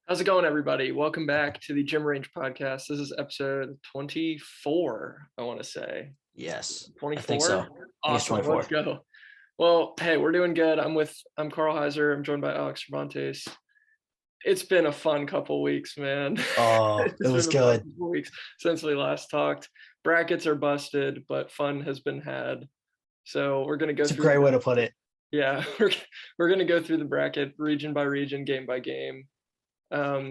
How's it going, everybody? Welcome back to the Gym Range Podcast. This is episode 24, I want to say. Yes, 24? I think so. I think it's Awesome. 24. Let's go. Well, hey, we're doing good. I'm Carl Heiser. I'm joined by Alex Cervantes. It's been a fun couple weeks, man. Oh, it was good. Couple weeks since we last talked. Brackets are busted, but fun has been had. So we're gonna go. It's a great way to put it. Yeah, we're gonna go through the bracket region by region, game by game.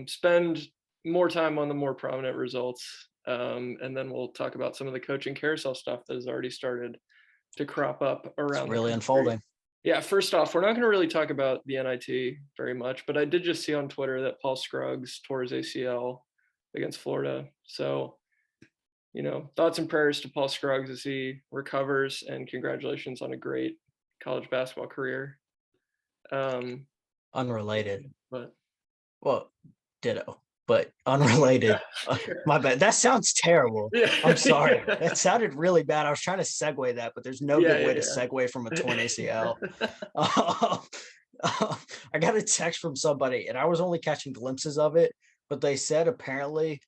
Spend more time on the more prominent results, and then we'll talk about some of the coaching carousel stuff that has already started to crop up around. It's really unfolding. Yeah, first off, we're not going to really talk about the NIT very much, but I did just see on Twitter that Paul Scruggs tore his ACL against Florida. So, thoughts and prayers to Paul Scruggs as he recovers, and congratulations on a great college basketball career. Unrelated. But well, ditto, but unrelated. My bad. That sounds terrible. Yeah. I'm sorry. That sounded really bad. I was trying to segue that, but there's no good way to segue from a torn ACL. I got a text from somebody, and I was only catching glimpses of it, but they said apparently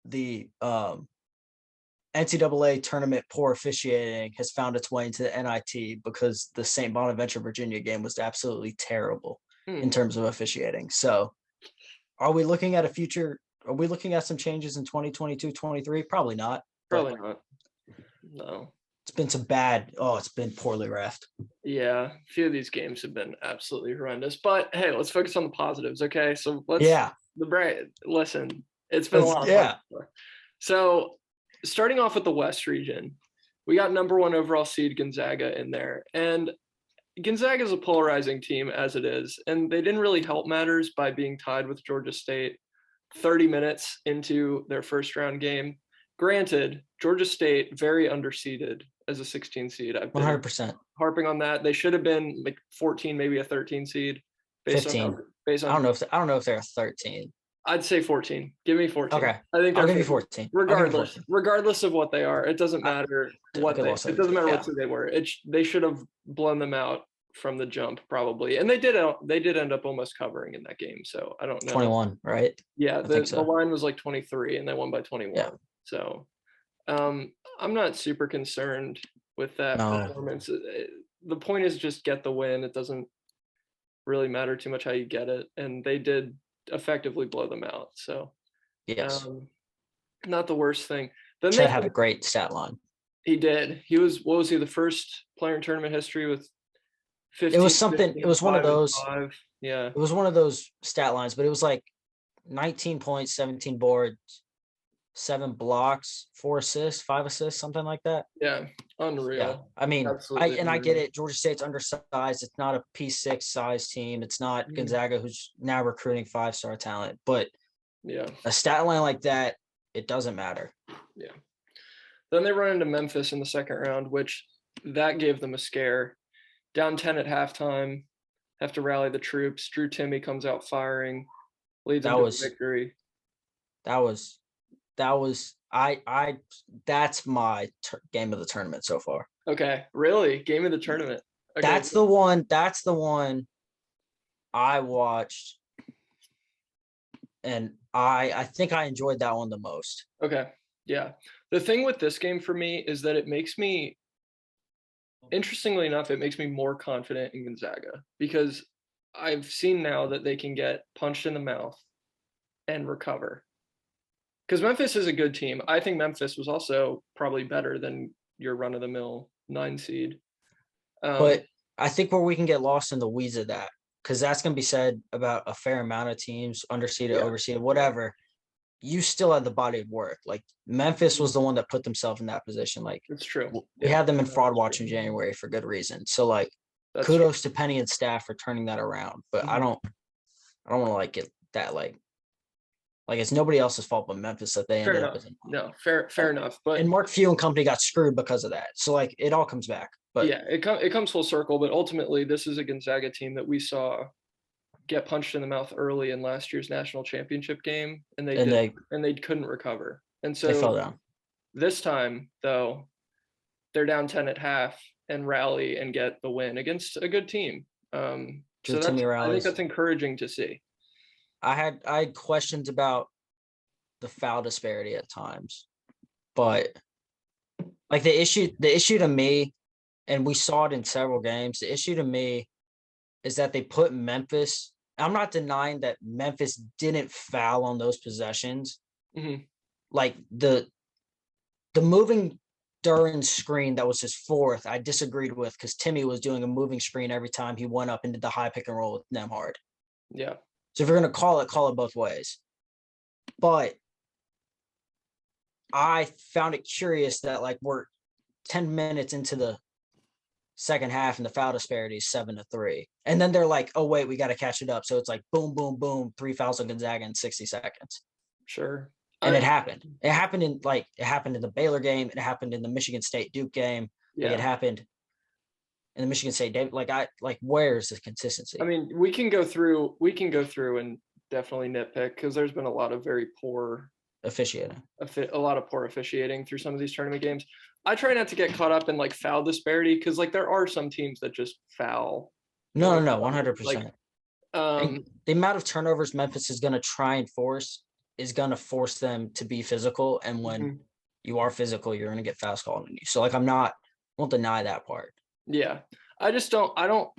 the NCAA tournament poor officiating has found its way into the NIT because the St. Bonaventure, Virginia game was absolutely terrible in terms of officiating. So are we looking at some changes in 2022-23? Probably not. Probably not. No. It's been it's been poorly reffed. Yeah, a few of these games have been absolutely horrendous. But hey, let's focus on the positives, okay? So listen, it's been a lot of fun. So starting off with the West region, we got number 1 overall seed Gonzaga in there. And Gonzaga is a polarizing team as it is, and they didn't really help matters by being tied with Georgia State 30 minutes into their first round game. Granted, Georgia State very underseeded as a 16 seed. I've been 100% harping on that. They should have been like 14, maybe a 13 seed. 15. I don't know if they're a 13. I'd say 14. Give me 14. Okay. I think I'll give you 14. Regardless of what they are, it doesn't matter what who they were. They should have blown them out from the jump probably, and they did end up almost covering in that game. So I don't know. 21, right? Yeah, the line was like 23, and they won by 21. Yeah. So, I'm not super concerned with that performance. The point is just get the win. It doesn't really matter too much how you get it, and they did effectively blow them out. So, yes, not the worst thing. Then Chet had a great stat line. He did. He was the first player in tournament history with 15. It was something. It was one of those. Yeah. It was one of those stat lines, but it was like 19 points, 17 boards, 7 blocks, 4 assists, 5 assists, something like that. Yeah, unreal. Yeah. I mean, I get it. Georgia State's undersized. It's not a P6 size team. It's not Gonzaga, who's now recruiting 5-star talent. But a stat line like that, it doesn't matter. Yeah. Then they run into Memphis in the second round, which that gave them a scare. Down 10 at halftime, have to rally the troops. Drew Timme comes out firing, leads them to victory. That's my game of the tournament so far. Okay, really? Game of the tournament. Okay. That's the one I watched, and I think I enjoyed that one the most. Okay, yeah. The thing with this game for me is that interestingly enough, it makes me more confident in Gonzaga because I've seen now that they can get punched in the mouth and recover. Because Memphis is a good team. I think Memphis was also probably better than your run-of-the-mill 9 seed. But I think where we can get lost in the weeds of that, because that's going to be said about a fair amount of teams, underseeded, overseeded, whatever, you still had the body of work. Like, Memphis was the one that put themselves in that position. Like, it's true. We had them in Fraud Watch in January for good reason. So, like, kudos to Penny and staff for turning that around. But I don't want to get that it's nobody else's fault but Memphis that they ended up with. No, fair enough. But and Mark Few and company got screwed because of that. So it all comes back. But yeah, it comes full circle. But ultimately, this is a Gonzaga team that we saw get punched in the mouth early in last year's national championship game, and they couldn't recover. And so they fell down. This time, though, they're down 10 at half and rally and get the win against a good team. I think that's encouraging to see. I had questions about the foul disparity at times, but like the issue to me, and we saw it in several games, the issue to me is that they put Memphis. I'm not denying that Memphis didn't foul on those possessions. Mm-hmm. Like the moving Duran screen that was his fourth, I disagreed with because Timmy was doing a moving screen every time he went up into the high pick and roll with Nembhard. Yeah. So if you're going to call it both ways. But I found it curious that like we're 10 minutes into the second half and the foul disparity is 7-3. And then they're like, oh, wait, we got to catch it up. So it's like boom, boom, boom, 3 fouls on Gonzaga in 60 seconds. Sure. And it happened. It happened in the Baylor game. It happened in the Michigan State Duke game. Yeah. Like it happened in the Michigan State Dave. Where's the consistency? I mean, we can go through and definitely nitpick because there's been a lot of very poor officiating. A lot of poor officiating through some of these tournament games. I try not to get caught up in like foul disparity because like there are some teams that just foul. No, 100%. The amount of turnovers Memphis is going to try and force is going to force them to be physical. And when you are physical, you're going to get fouls called on you. So like, won't deny that part. Yeah. I don't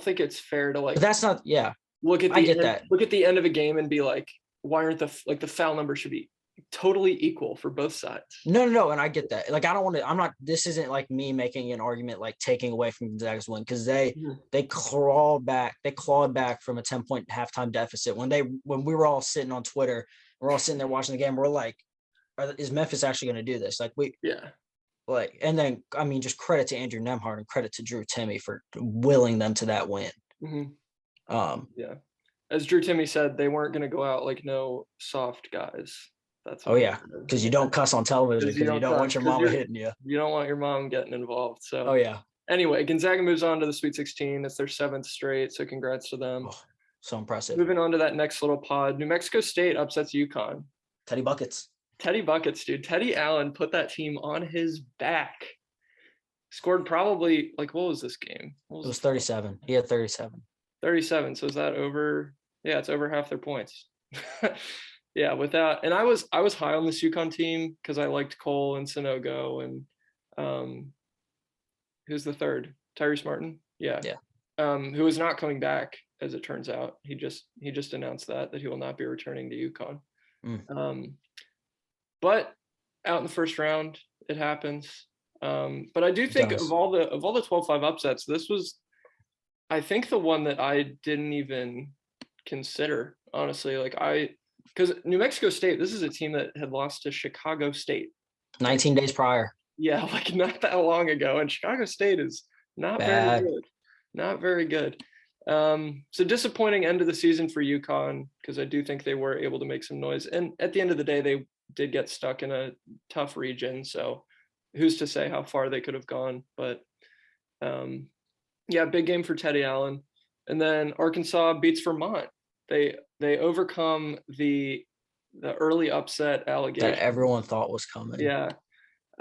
think it's fair to like, but that's not, yeah. Look at the end of a game and be like, why aren't the foul number should be totally equal for both sides? No. And I get that. Like, I don't want to, this isn't like me making an argument, like taking away from Gonzaga's win. Cause they clawed back from a 10-point halftime deficit when we were all sitting on Twitter, we're all sitting there watching the game. We're like, is Memphis actually going to do this? And then, I mean, just credit to Andrew Nembhard and credit to Drew Timme for willing them to that win. Yeah. As Drew Timme said, they weren't going to go out like no soft guys. That's because you don't cuss on television because you don't want your mama hitting you. You don't want your mom getting involved. So Anyway, Gonzaga moves on to the Sweet 16. It's their 7th straight, so congrats to them. So impressive. Moving on to that next little pod, New Mexico State upsets UConn. Teddy Buckets, dude. Teddy Allen put that team on his back. Scored probably like, what was this game? It was 37. He had 37. 37. So is that over? Yeah, it's over half their points. Yeah, and I was high on this UConn team because I liked Cole and Sanogo and who's the third? Tyrese Martin. Yeah. Who is not coming back, as it turns out. He just announced that he will not be returning to UConn. But out in the first round, it happens. But I do think of all the 12-5 upsets, this was, I think, the one that I didn't even consider, honestly. Because New Mexico State, this is a team that had lost to Chicago State 19 days prior. Yeah, like not that long ago. And Chicago State is not very good. Not very good. So disappointing end of the season for UConn because I do think they were able to make some noise. And at the end of the day, they did get stuck in a tough region. So who's to say how far they could have gone? But big game for Teddy Allen. And then Arkansas beats Vermont. They overcome the early upset allegation that everyone thought was coming. Yeah.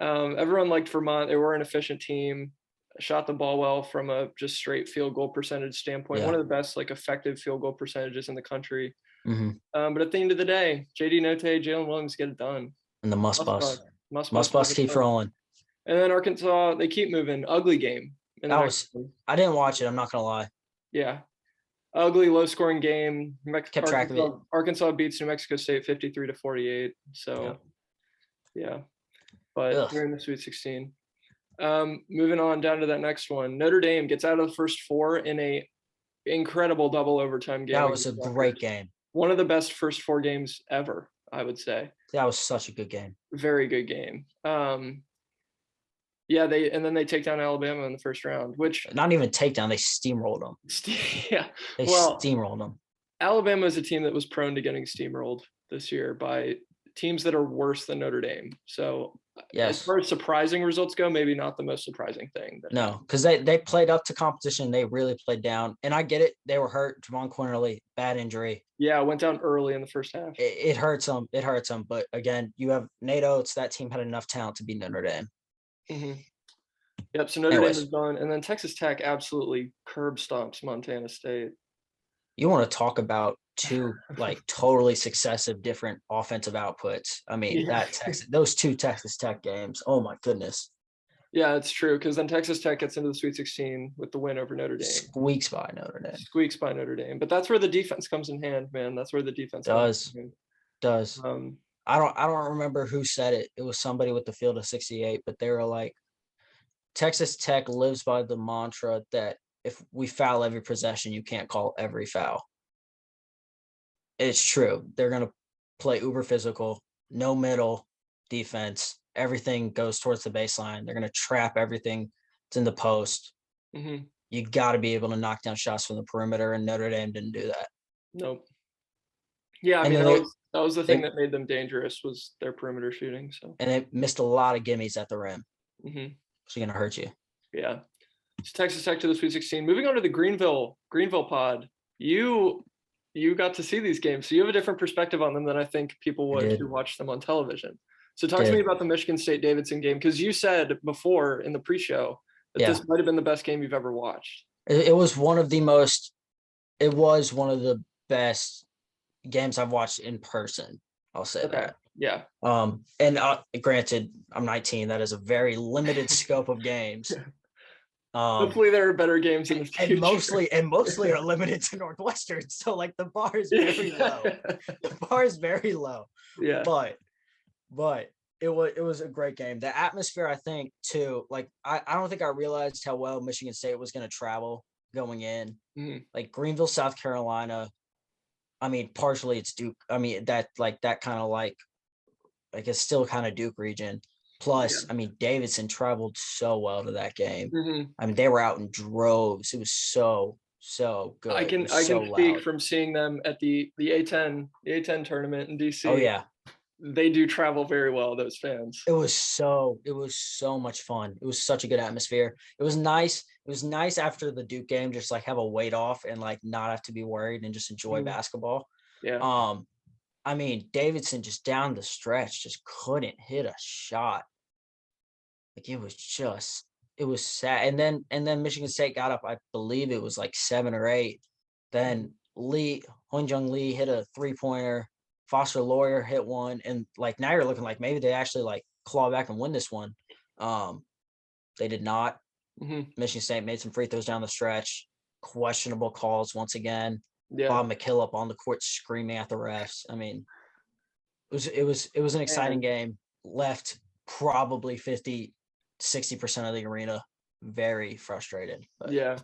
Everyone liked Vermont. They were an efficient team, shot the ball well from a just straight field goal percentage standpoint. One of the best effective field goal percentages in the country. But at the end of the day, JD Note, Jalen Williams get it done. And the must bus keep rolling. And then Arkansas, they keep moving. Ugly game. I didn't watch it. I'm not gonna lie. Yeah. Ugly, low-scoring game. Kept track of it. Arkansas beats New Mexico State 53-48. So, But they're in the Sweet 16. Moving on down to that next one. Notre Dame gets out of the first 4 in a incredible double overtime game. That was a great game. One of the best first 4 games ever, I would say. That was such a good game. Very good game. They take down Alabama in the first round, which not even takedown, they steamrolled them. Steamrolled them. Alabama is a team that was prone to getting steamrolled this year by teams that are worse than Notre Dame. So as far as surprising results go, maybe not the most surprising thing. No, because they played up to competition. They really played down. And I get it. They were hurt. Javon Quinterly, bad injury. Yeah, went down early in the first half. It hurts them. It hurts them. But again, you have Nate Oates. That team had enough talent to beat Notre Dame. Yep, so Notre Dame is done. And then Texas Tech absolutely curb stomps Montana State. You want to talk about two like totally successive different offensive outputs. I mean, those two Texas Tech games. Oh my goodness. Yeah, it's true, because then Texas Tech gets into the Sweet 16 with the win over Notre Dame. Squeaks by Notre Dame. But that's where the defense comes in hand, man. That's where the defense does. I don't remember who said it. It was somebody with the field of 68, but they were like, Texas Tech lives by the mantra that if we foul every possession, you can't call every foul. It's true. They're going to play uber physical, no middle defense. Everything goes towards the baseline. They're going to trap everything that's in the post. Mm-hmm. You got to be able to knock down shots from the perimeter, and Notre Dame didn't do that. Nope. Yeah, I mean, that was the thing that made them dangerous, was their perimeter shooting. So, and they missed a lot of gimmies at the rim. Mm-hmm. It's going to hurt you. Yeah. It's Texas Tech to the Sweet 16. Moving on to the Greenville pod. You got to see these games, so you have a different perspective on them than I think people would who watch them on television. So talk to me about the Michigan State-Davidson game, because you said before in the pre-show that this might have been the best game you've ever watched. It was one of the best games I've watched in person. I'll say that. Yeah. And granted, I'm 19. That is a very limited scope of games. Hopefully there are better games in the future. And mostly are limited to Northwestern. So like the bar is very low. The bar is very low. Yeah. But it was a great game. The atmosphere, I think, too, like I don't think I realized how well Michigan State was going to travel going in. Mm-hmm. Like Greenville, South Carolina. I mean, partially it's Duke. I mean, that kind of like it's still kind of Duke region. Plus, I mean, Davidson traveled so well to that game. Mm-hmm. I mean, they were out in droves. It was so good. I can speak from seeing them at the A10 tournament in DC. Oh yeah. They do travel very well, those fans. It was so much fun. It was such a good atmosphere. It was nice. It was nice after the Duke game, just like have a weight off and like not have to be worried and just enjoy basketball. Yeah. I mean, Davidson just down the stretch just couldn't hit a shot. Like it was sad. And then Michigan State got up, I believe it was like 7 or 8. Then Honjung Lee hit a 3-pointer. Foster Lawyer hit one, and like now you're looking like maybe they actually like claw back and win this one. They did not. Mm-hmm. Michigan State made some free throws down the stretch. Questionable calls once again. Yeah. Bob McKillop on the court screaming at the refs. I mean, it was an exciting game. Left probably 50-60% of the arena very frustrated. But. Yeah.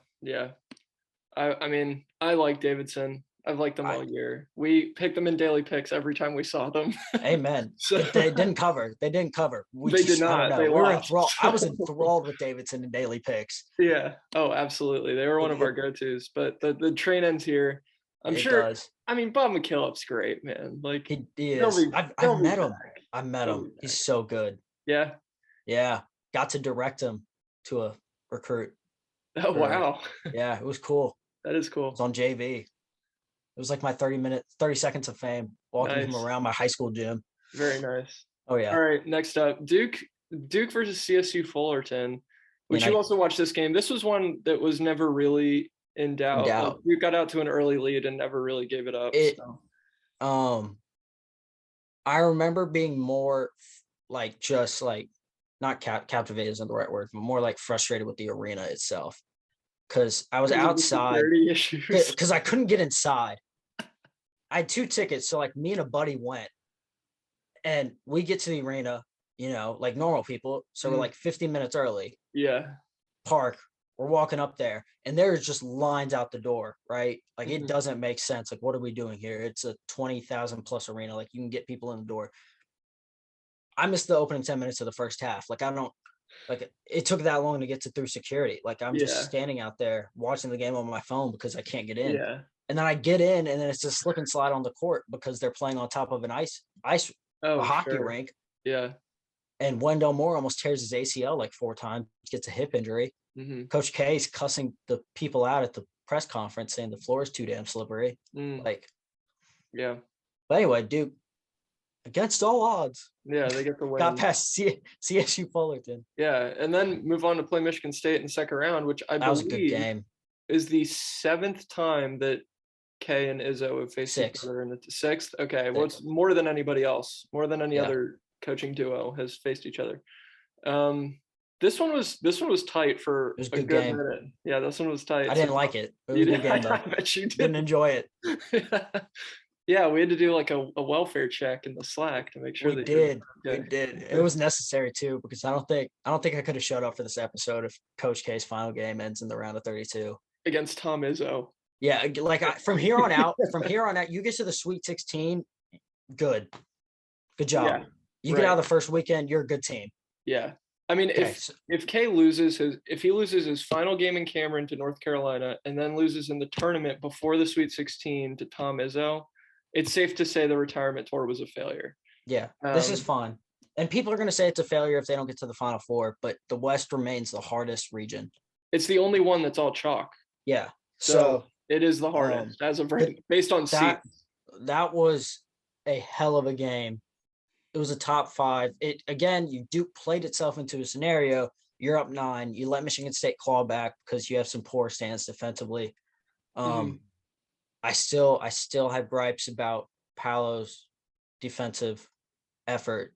I mean, I like Davidson. I've liked them all year. We picked them in daily picks every time we saw them. Amen. So, they didn't cover. They didn't cover. They did not. We were enthralled. I was enthralled with Davidson in daily picks. Yeah. Oh, absolutely. They were one of our go-tos. But the train ends here. I'm sure. Does. I mean, Bob McKillop's great, man. Like he is. I've met him. I met him. He's so good. Yeah. Yeah. Got to direct him to a recruit. Oh wow. Yeah, it was cool. That is cool. It was on JV. It was like my 30 seconds of fame walking him around my high school gym. Very nice. Oh yeah. All right, next up, Duke versus CSU Fullerton, which you also watched this game. This was one that was never really in doubt. Duke got out to an early lead and never really gave it up. I remember being more like just like not captivated isn't the right word, but more like frustrated with the arena itself. Because I was outside because I couldn't get inside. I had 2 tickets, so like me and a buddy went, and we get to the arena, you know, like normal people. So we're like 15 minutes early. Yeah. Park. We're walking up there, and there's just lines out the door, right? Like it doesn't make sense. Like, what are we doing here? It's a 20,000 plus arena. Like you can get people in the door. I missed the opening 10 minutes of the first half. Like it took that long to get through security. Like I'm just standing out there watching the game on my phone because I can't get in. Yeah. And then I get in, and then it's a slip and slide on the court because they're playing on top of an hockey rink. Yeah. And Wendell Moore almost tears his ACL like 4 times, gets a hip injury. Mm-hmm. Coach K is cussing the people out at the press conference saying the floor is too damn slippery. Like, yeah. But anyway, Duke, against all odds. Yeah, they get the win. Got past CSU Fullerton. Yeah, and then move on to play Michigan State in the second round, which I believe was a good game. Is the 7th time that K and Izzo have faced each other in the sixth? Okay, well, it's Sixth. more than anybody else, more than any other coaching duo has faced each other. This one was tight for a good game. minute. Yeah, this one was tight. I didn't like it. It was a good game, though. I bet you did. Didn't enjoy it. Yeah, we had to do like a welfare check in the Slack to make sure we did. It was necessary too, because I don't think I could have showed up for this episode if Coach K's final game ends in the round of 32 against Tom Izzo. Yeah, like from here on out, you get to the Sweet 16. Good job. Yeah, you get out of the first weekend, you're a good team. Yeah. I mean, if K loses his final game in Cameron to North Carolina and then loses in the tournament before the Sweet 16 to Tom Izzo, it's safe to say the retirement tour was a failure. Yeah, this is fun. And people are going to say it's a failure if they don't get to the Final Four, but the West remains the hardest region. It's the only one that's all chalk. Yeah. So it is the hardest as of right, based on seed. That was a hell of a game. It was a top 5. Duke played itself into a scenario. You're up 9. You let Michigan State claw back because you have some poor stance defensively. I still have gripes about Paolo's defensive effort.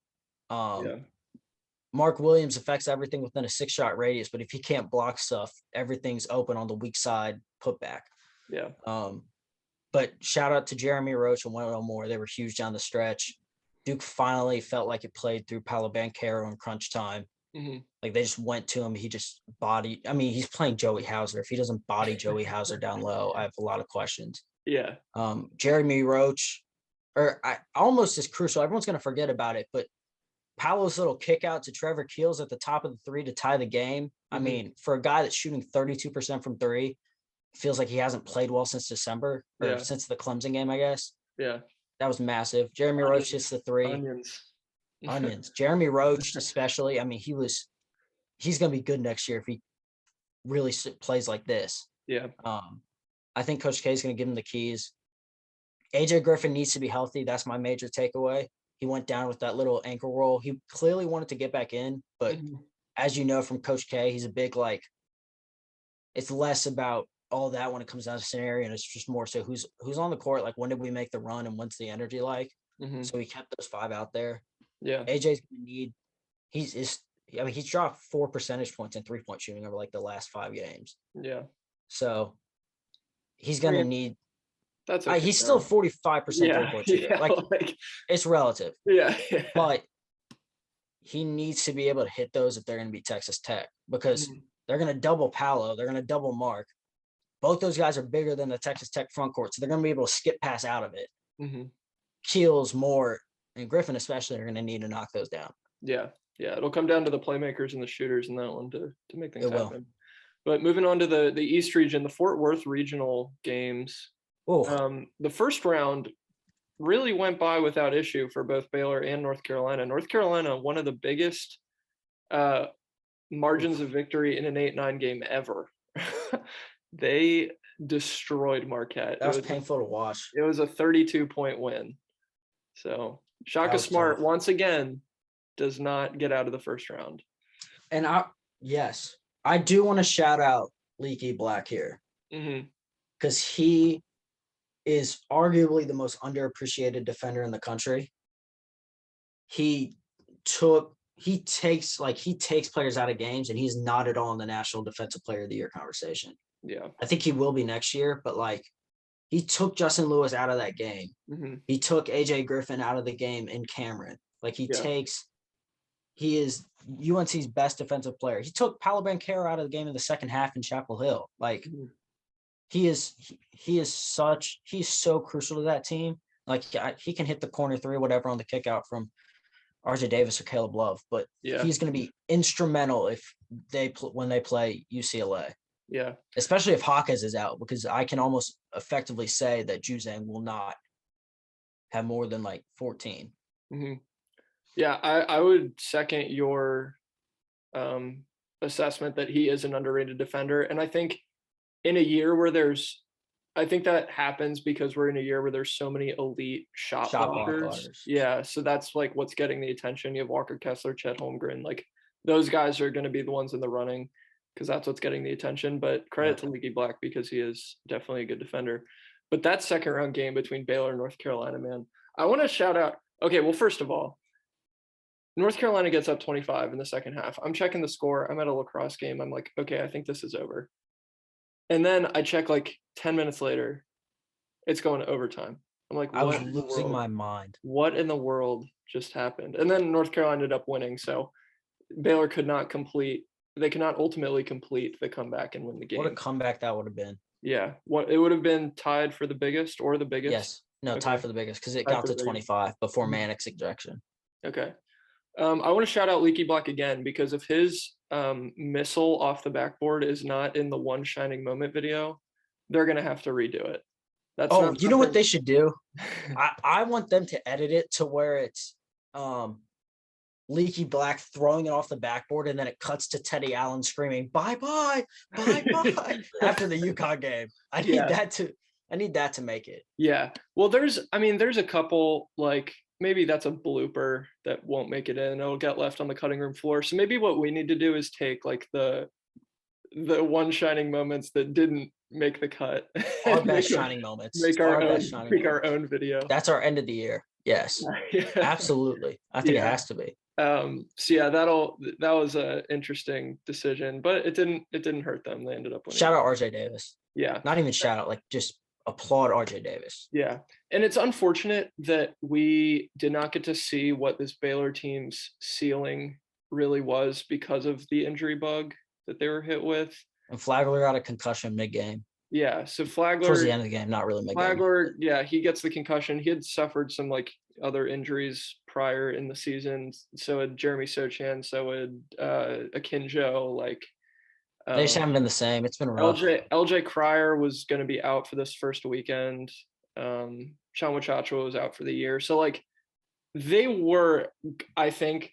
Mark Williams affects everything within a 6-shot radius, but if he can't block stuff, everything's open on the weak side putback. Yeah. But shout out to Jeremy Roach and Wendell Moore. They were huge down the stretch. Duke finally felt like it played through Paolo Banchero in crunch time. Like they just went to him. He just bodied. I mean, he's playing Joey Hauser. If he doesn't body Joey Hauser down low, I have a lot of questions. Yeah. Jeremy Roach, almost as crucial. Everyone's going to forget about it, but Paolo's little kick out to Trevor Keels at the top of the 3 to tie the game. I mean, for a guy that's shooting 32% from 3, feels like he hasn't played well since December or since the Clemson game, I guess. Yeah. That was massive. Jeremy Roach hits the 3. Onions. Jeremy Roach, especially. I mean, he's going to be good next year if he really plays like this. Yeah. I think Coach K is going to give him the keys. AJ Griffin needs to be healthy. That's my major takeaway. He went down with that little ankle roll. He clearly wanted to get back in, but as you know from Coach K, he's a big, it's less about all that when it comes down to scenario, and it's just more so who's on the court, like when did we make the run and what's the energy like. So he kept those 5 out there. Yeah. AJ's gonna need he's dropped 4 percentage points in 3-point shooting over like the last 5 games. Yeah. So he's gonna need that's okay, he's still 45% 3-point shooter. Like it's relative. Yeah. But he needs to be able to hit those if they're gonna be Texas Tech, because they're gonna double Paolo, they're gonna double Mark. Both those guys are bigger than the Texas Tech front court, so they're going to be able to skip pass out of it. Keels, Moore, and Griffin especially are going to need to knock those down. Yeah. It'll come down to the playmakers and the shooters in that one to make things happen. But moving on to the East region, the Fort Worth regional games. The first round really went by without issue for both Baylor and North Carolina. North Carolina, one of the biggest margins of victory in an 8-9 game ever. They destroyed Marquette. That was painful to watch. It was a 32-point win. So Shaka Smart, once again, does not get out of the first round. And I do want to shout out Leaky Black here. Because he is arguably the most underappreciated defender in the country. He takes players out of games, and he's not at all in the National Defensive Player of the Year conversation. Yeah. I think he will be next year, but he took Justin Lewis out of that game. He took AJ Griffin out of the game in Cameron. He is UNC's best defensive player. He took Paolo Banchero out of the game in the second half in Chapel Hill. He's so crucial to that team. He can hit the corner 3 or whatever on the kick out from RJ Davis or Caleb Love, but he's going to be instrumental when they play UCLA. Yeah. Especially if Hawkes is out, because I can almost effectively say that Juzang will not have more than 14. Yeah, I would second your assessment that he is an underrated defender. And I think in a year where I think that happens because we're in a year where there's so many elite shot blockers. Yeah, so that's what's getting the attention. You have Walker Kessler, Chet Holmgren. Those guys are going to be the ones in the running, because that's what's getting the attention. But credit to Leaky Black, because he is definitely a good defender. But that second round game between Baylor and North Carolina, man, I want to shout out. Okay, well, first of all, North Carolina gets up 25 in the second half. I'm checking the score. I'm at a lacrosse game. I'm like, okay, I think this is over. And then I check like 10 minutes later, it's going to overtime. I'm like, I was losing my mind. What in the world just happened? And then North Carolina ended up winning. So Baylor could not ultimately complete the comeback and win the game. What a comeback that would have been. Yeah. It would have been tied for the biggest or the biggest? Yes. No, okay. Tied for the biggest because it got to 25 before Manic's ejection. Okay. I want to shout out Leaky Black again because if his missile off the backboard is not in the One Shining Moment video, they're going to have to redo it. You know what they should do? I want them to edit it to where it's Leaky Black throwing it off the backboard and then it cuts to Teddy Allen screaming, bye-bye, bye-bye after the UConn game. I need that to make it. Yeah. Well, there's a couple, like, maybe that's a blooper that won't make it in. It'll get left on the cutting room floor. So maybe what we need to do is take like the One Shining Moments that didn't make the cut. Our best shining moments. Make our own video. That's our end of the year. Yes. Yeah. Absolutely. I think it has to be. So yeah, that was an interesting decision, but it didn't hurt them. They ended up winning. Shout out RJ Davis. Yeah. Not even shout out, like just applaud RJ Davis. Yeah. And it's unfortunate that we did not get to see what this Baylor team's ceiling really was because of the injury bug that they were hit with. And Flagler got a concussion mid-game. Yeah. So Flagler towards the end of the game, not really mid-game. Flagler, yeah, he gets the concussion. He had suffered some like other injuries prior in the season. So had Jeremy Sochan, so had Akinjo, like they just haven't been the same. It's been rough. LJ Cryer was going to be out for this first weekend. Sean Wachachua was out for the year. So like they were, I think,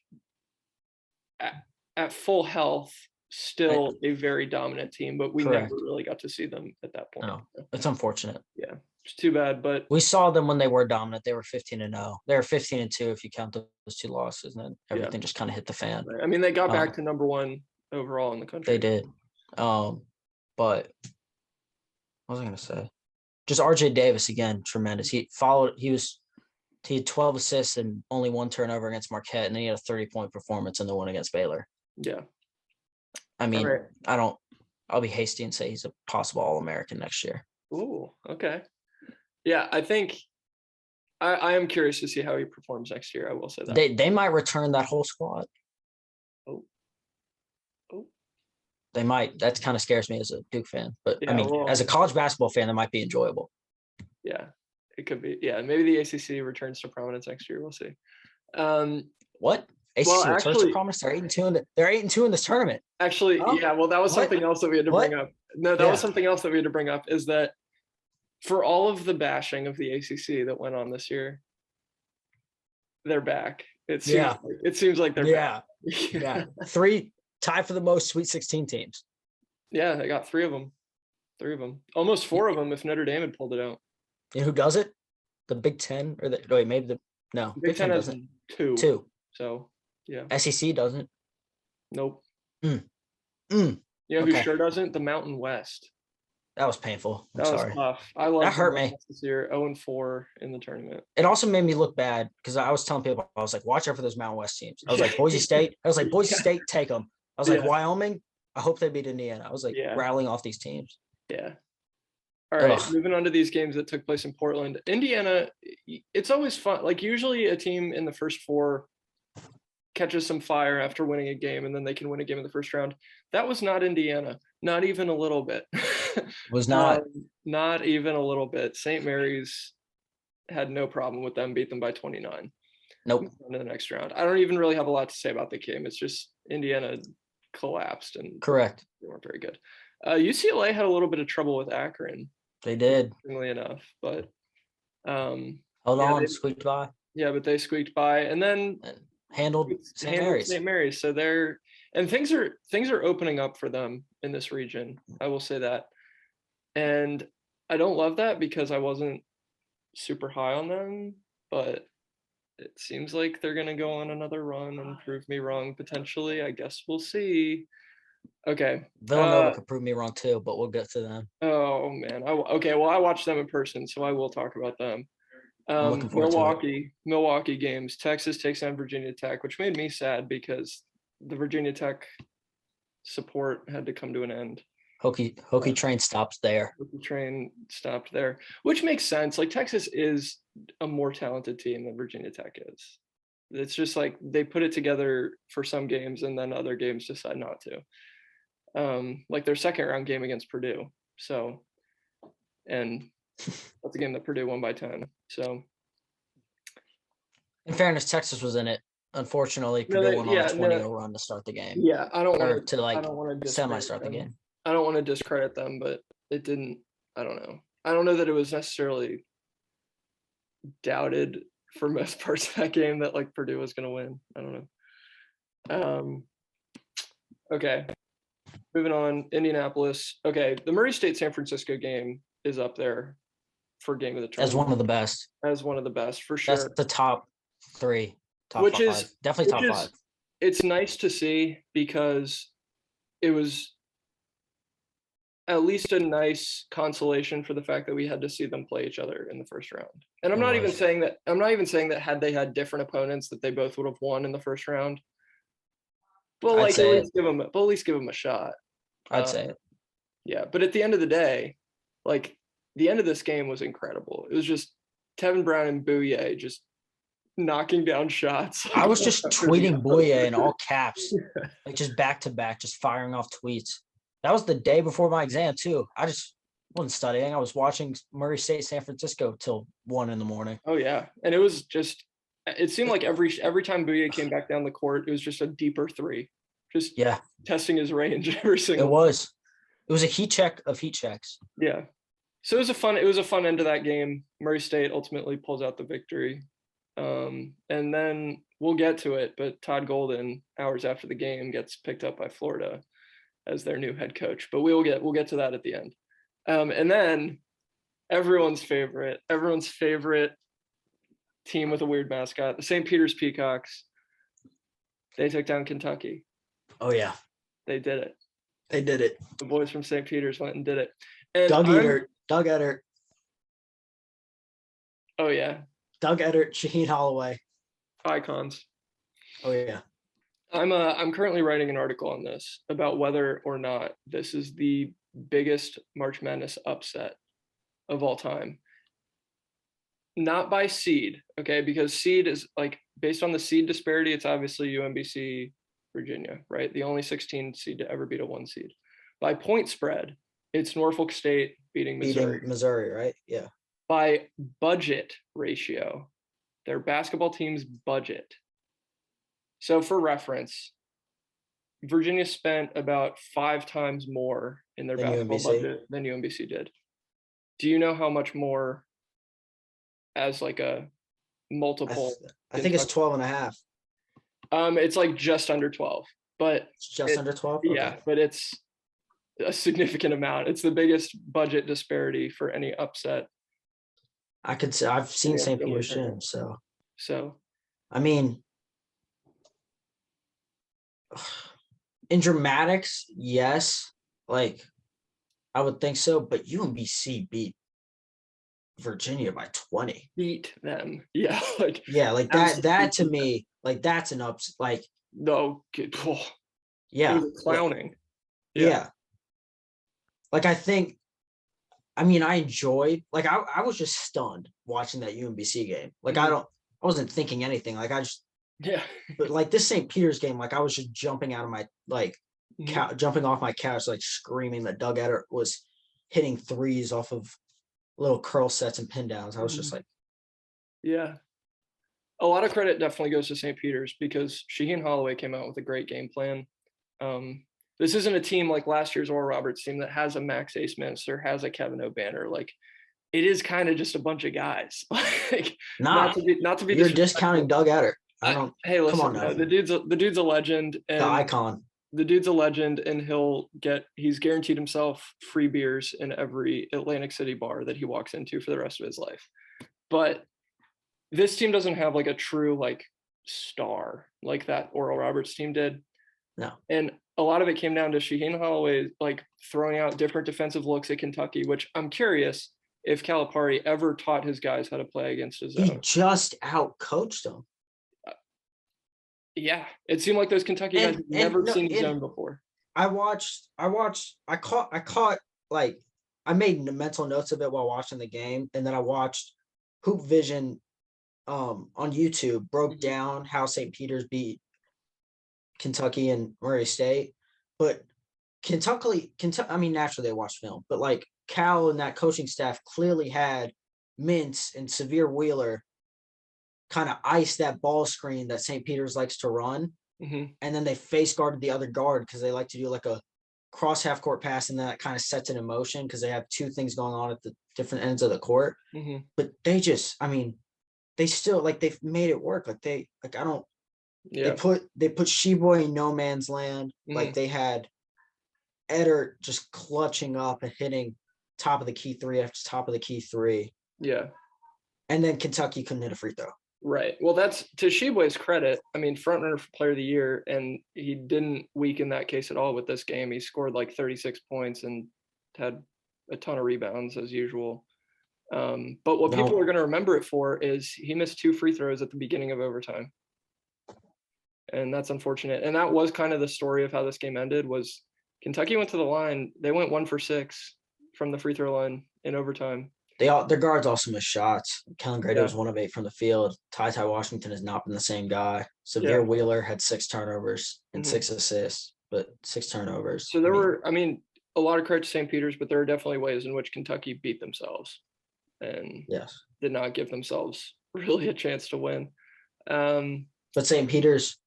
at full health, still a very dominant team, but we never really got to see them at that point. No, it's unfortunate. Yeah, it's too bad. But we saw them when they were dominant. They were 15-0. They were 15-2 if you count those two losses, and then everything just kind of hit the fan. I mean, they got back to number one overall in the country. They did. But what was I going to say? Just RJ Davis again, tremendous. He had 12 assists and only one turnover against Marquette, and then he had a 30-point performance in the one against Baylor. Yeah. I mean, I'll be hasty and say he's a possible All-American next year. Ooh, okay. Yeah, I think I am curious to see how he performs next year. I will say that. They might return that whole squad. Oh. They might. That kind of scares me as a Duke fan. But, as a college basketball fan, that might be enjoyable. Yeah, it could be. Yeah, maybe the ACC returns to prominence next year. We'll see. What? ACC returns to prominence? They're 8-2 in this tournament. Actually, yeah. Well, that was something else that we had to bring up. No, that was something else that we had to bring up. Is that for all of the bashing of the ACC that went on this year, they're back. It seems like they're back. Yeah. 3 tied for the most Sweet 16 teams. Yeah, they got 3 of them. 3 of them. Almost 4 of them if Notre Dame had pulled it out. You know who does it? The Big Ten or Big Ten has 2. 2. So yeah. SEC doesn't. Nope. You know who sure doesn't? The Mountain West. That was painful. I'm sorry. Was tough. That hurt me this year. 0-4 in the tournament. It also made me look bad because I was telling people, I was like, watch out for those Mountain West teams. I was like, Boise State. State, take them. I was like, Wyoming. I hope they beat Indiana. I was like rattling off these teams. Yeah. All right, moving on to these games that took place in Portland. Indiana, it's always fun. Like usually a team in the first 4 catches some fire after winning a game and then they can win a game in the first round. That was not Indiana, not even a little bit. Was not. Not even a little bit. St. Mary's had no problem with them, beat them by 29. Nope. In the next round. I don't even really have a lot to say about the game. It's just Indiana collapsed and correct. They weren't very good. UCLA had a little bit of trouble with Akron. They did. Interestingly enough, but squeaked by. Yeah, but they squeaked by and then handled St. Mary's. So things are opening up for them in this region. I will say that. And I don't love that because I wasn't super high on them, but it seems like they're going to go on another run and prove me wrong potentially. I guess we'll see. Okay. Villanova could prove me wrong too, but we'll get to them. Oh man. Okay. Well, I watched them in person, so I will talk about them. I'm looking forward to it. Milwaukee games. Texas takes on Virginia Tech, which made me sad because the Virginia Tech support had to come to an end. Hokie train stops there. The train stopped there, which makes sense. Like Texas is a more talented team than Virginia Tech is. It's just like they put it together for some games and then other games decide not to. Like their second round game against Purdue. So, and that's a game that Purdue won by 10. So, in fairness, Texas was in it. Unfortunately, Purdue went on a 20-0 run to start the game. Yeah, I don't want to semi-start the game. I don't want to discredit them, but it didn't. I don't know. I don't know that it was necessarily doubted for most parts of that game that like Purdue was going to win. I don't know. Okay. Moving on, Indianapolis. Okay, the Murray State San Francisco game is up there for game of the tournament. As one of the best. As one of the best, for sure. That's the top 3. Top 5. Definitely top 5. It's nice to see because it was at least a nice consolation for the fact that we had to see them play each other in the first round. And I'm not even saying that had they had different opponents that they both would have won in the first round. But like at least give them a shot. I'd say it. Yeah, but at the end of the day, like the end of this game was incredible. It was just Tevin Brown and Bouye just knocking down shots. I was just tweeting Bouye in all caps, like just back to back, just firing off tweets. That was the day before my exam too. I just wasn't studying. I was watching Murray State San Francisco till 1 a.m. Oh yeah, and it was just. It seemed like every time Bouye came back down the court, it was just a deeper three. Just testing his range every single. It was a heat check of heat checks. Yeah, so it was a fun end to that game. Murray State ultimately pulls out the victory, and then we'll get to it. But Todd Golden, hours after the game, gets picked up by Florida as their new head coach. But we'll get to that at the end. And then everyone's favorite team with a weird mascot, the St. Peter's Peacocks. They took down Kentucky. Oh yeah, they did it. The boys from St. Peter's went and did it. And Doug Edert. Oh yeah, Doug Edert, Shaheen Holloway, icons. Oh yeah. I'm currently writing an article on this about whether or not this is the biggest March Madness upset of all time. Not by seed, okay? Because seed is like based on the seed disparity, it's obviously UMBC, Virginia, right? The only 16 seed to ever beat a 1 seed. By point spread, it's Norfolk State beating Missouri, right? Yeah. By budget ratio, their basketball team's budget. So for reference, Virginia spent about 5 times more in their basketball budget than UMBC did. Do you know how much more as like a multiple? I think it's 12.5. It's like just under 12, but under 12. Okay. Yeah, but it's a significant amount. It's the biggest budget disparity for any upset. I could say I've seen St. Peter's gym, so I mean, in dramatics, yes, like I would think so, but UMBC beat Virginia by 20. Beat them, yeah, like that to me, like that's an upset. Like no, yeah, clowning. Yeah, like I mean, I enjoyed. Like I was just stunned watching that UMBC game. Like I wasn't thinking anything. Like I just. Yeah, but like this St. Peter's game, like I was just jumping out of my jumping off my couch, like screaming that Doug Edert was hitting threes off of little curl sets and pin downs. I was just like, yeah. A lot of credit definitely goes to St. Peter's because Shaheen Holloway came out with a great game plan. This isn't a team like last year's Oral Roberts team that has a Max Ace Minister, has a Kevin O'Banner. Like it is kind of just a bunch of guys. Like not to be you're discounting Doug Edert. Hey, listen, come on now. The dude's a legend, and the icon. The dude's a legend, and he's guaranteed himself free beers in every Atlantic City bar that he walks into for the rest of his life. But this team doesn't have like a true like star like that Oral Roberts team did. No. And a lot of it came down to Shaheen Holloway like throwing out different defensive looks at Kentucky, which I'm curious if Calipari ever taught his guys how to play against his zone. He just out-coached them. Yeah, it seemed like those Kentucky guys had never seen his zone before. I caught like I made mental notes of it while watching the game, and then I watched Hoop Vision on YouTube broke down how St. Peter's beat Kentucky and Murray State. But Kentucky, I mean, naturally they watched film, but like Cal and that coaching staff clearly had Mintz and Severe Wheeler kind of ice that ball screen that St. Peter's likes to run. And then they face guarded the other guard because they like to do like a cross half court pass, and then that kind of sets it in motion because they have two things going on at the different ends of the court. But they just, I mean, they still like they've made it work. Like they put Sheboy in no man's land. Like they had Eddard just clutching up and hitting top of the key three after top of the key three. Yeah. And then Kentucky couldn't hit a free throw. Right. Well, that's to Sheboy's credit. I mean, front runner for player of the year, and he didn't weaken that case at all with this game. He scored like 36 points and had a ton of rebounds as usual. But what people are going to remember it for is he missed 2 free throws at the beginning of overtime. And that's unfortunate. And that was kind of the story of how this game ended was Kentucky went to the line. They went 1 for 6 from the free throw line in overtime. Their guards also missed shots. Kellen Grado was 1 of 8 from the field. Ty Washington has not been the same guy. Severe Wheeler had 6 turnovers and 6 assists, but 6 turnovers. So there were, I mean, a lot of credit to St. Peter's, but there are definitely ways in which Kentucky beat themselves and did not give themselves really a chance to win. But St. Peter's,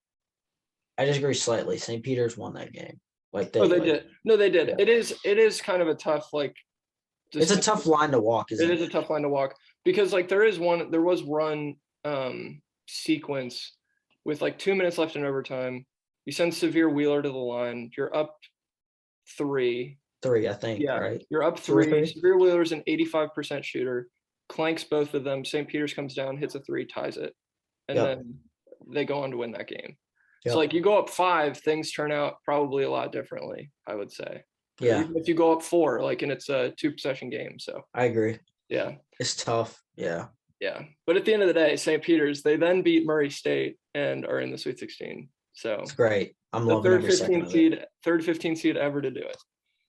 I disagree slightly. St. Peter's won that game. Like they did. No, they did. Yeah. It is kind of a tough it's a tough line to walk, isn't it? It is a tough line to walk because like there was one sequence with like 2 minutes left in overtime. You send Severe Wheeler to the line. You're up 3. 3, I think. Yeah, right. You're up 3. Severe Wheeler's an 85% shooter. Clanks both of them. St. Peter's comes down, hits a 3, ties it, and then they go on to win that game. So like you go up 5, things turn out probably a lot differently, I would say. Yeah. Even if you go up 4, like, and it's a 2-possession game. So I agree. Yeah. It's tough. Yeah. Yeah. But at the end of the day, St. Peter's, they then beat Murray State and are in the Sweet 16. So it's great. I'm loving every second of it. Third 15 seed ever to do it.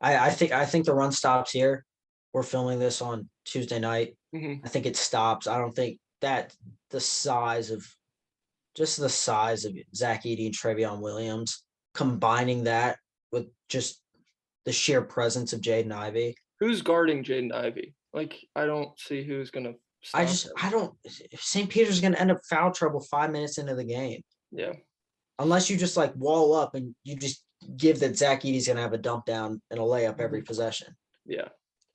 I think the run stops here. We're filming this on Tuesday night. I think it stops. I don't think that the size of Zach Edey and Trevion Williams, combining that with just the sheer presence of Jaden Ivey. Who's guarding Jaden Ivey? Like, I don't see who's going to stop him. St. Peter's going to end up foul trouble 5 minutes into the game. Yeah. Unless you just like wall up and you just give that Zach Edey's going to have a dump down and a layup every possession. Yeah.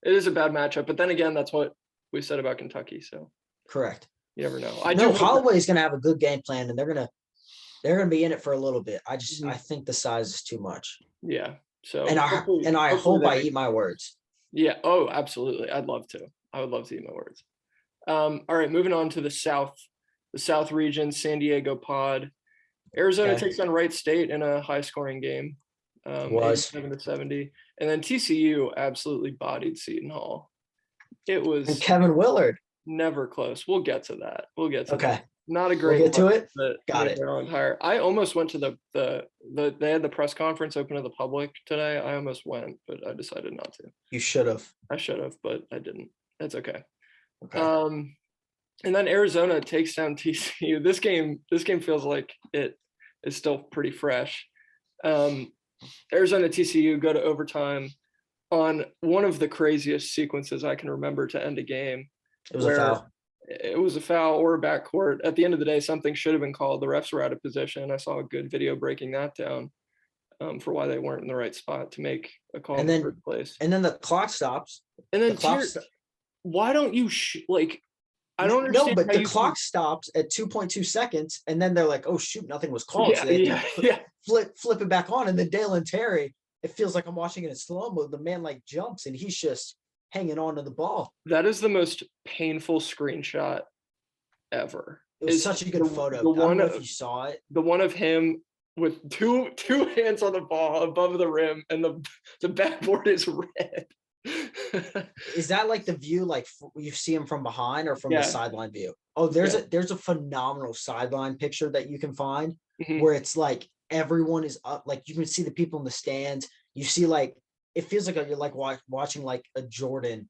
It is a bad matchup, but then again, that's what we said about Kentucky. So correct. You never know. Holloway's going to have a good game plan, and they're going to be in it for a little bit. I think the size is too much. Yeah. So I hope I eat my words. Yeah. Oh, absolutely. I'd love to. I would love to eat my words. All right, moving on to the South region, San Diego Pod. Arizona takes on Wright State in a high-scoring game. 87-70, and then TCU absolutely bodied Seton Hall. It was and Kevin Willard. Never close. We'll get to that. Okay. Not a great. We'll get to it. Got it. I almost went to they had the press conference open to the public today. I almost went, but I decided not to. You should have. I should have, but I didn't. That's okay. And then Arizona takes down TCU. This game feels like it is still pretty fresh. Arizona TCU go to overtime on one of the craziest sequences I can remember to end a game. It was a foul. It was a foul or a backcourt. At the end of the day, something should have been called. The refs were out of position. I saw a good video breaking that down for why they weren't in the right spot to make a call in the first place. And then the clock stops. And then why don't you I don't understand. No, but the clock stops at 2.2 seconds, and then they're like, "Oh shoot, nothing was called." Yeah, so they flip it back on, and then Dalen Terry. It feels like I'm watching it in slow mo. The man like jumps, and he's just hanging on to the ball. That is the most painful screenshot ever. It was such a good photo. I don't know if you saw it. The one of him with two hands on the ball above the rim, and the backboard is red. Is that like the view, like you see him from behind or from the sideline view? Oh, there's a phenomenal sideline picture that you can find where it's like everyone is up, like you can see the people in the stands. You see, like, it feels like you're like watching like a Jordan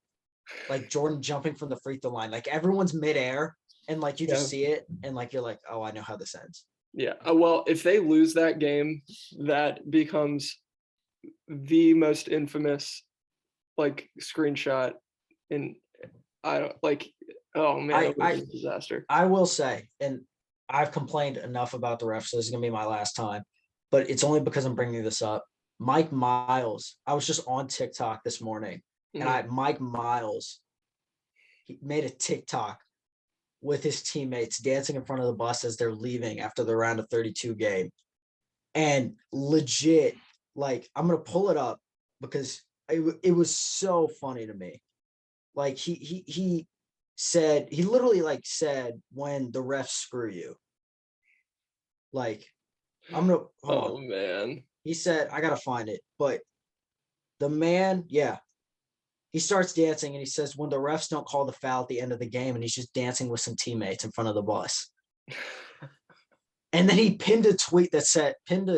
jumping from the free throw line. Like everyone's midair, and like you just see it, and like you're like, oh, I know how this ends. Yeah. Well, if they lose that game, that becomes the most infamous like screenshot in I don't like. Oh man, it was a disaster. I will say, and I've complained enough about the refs, so this is gonna be my last time, but it's only because I'm bringing this up. Mike Miles, I was just on TikTok this morning, and Mike Miles, he made a TikTok with his teammates dancing in front of the bus as they're leaving after the round of 32 game. And legit, like, I'm going to pull it up because it was so funny to me. Like he said, he literally like said, when the refs screw you, like, I'm going to, hold on. Man. He said, I got to find it, but the man, he starts dancing and he says, when the refs don't call the foul at the end of the game, and he's just dancing with some teammates in front of the bus. And then he pinned a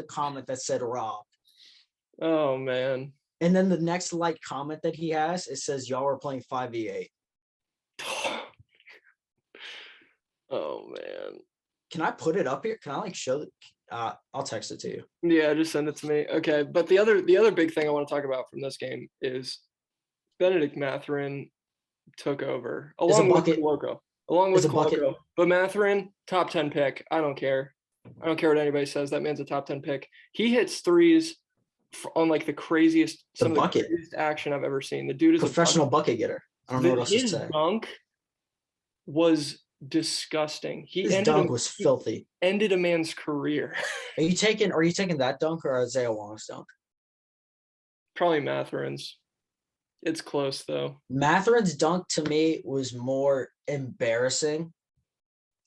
comment that said Rob. Oh man. And then the next like comment that he has, it says, y'all are playing 5v8. Oh man. Can I put it up here? Can I like show it? I'll text it to you. Yeah, just send it to me. Okay. But the other big thing I want to talk about from this game is Benedict Mathurin took over along with Koloko. But Mathurin, top 10 pick. I don't care what anybody says. That man's a top 10 pick. He hits threes on like the craziest action I've ever seen. The dude is professional bucket getter. I don't know what else to say. His dunk was disgusting. His dunk was filthy. Ended a man's career. Are you taking that dunk or Isaiah Wong's dunk? Probably Mathurin's. It's close though. Mathurin's dunk to me was more embarrassing.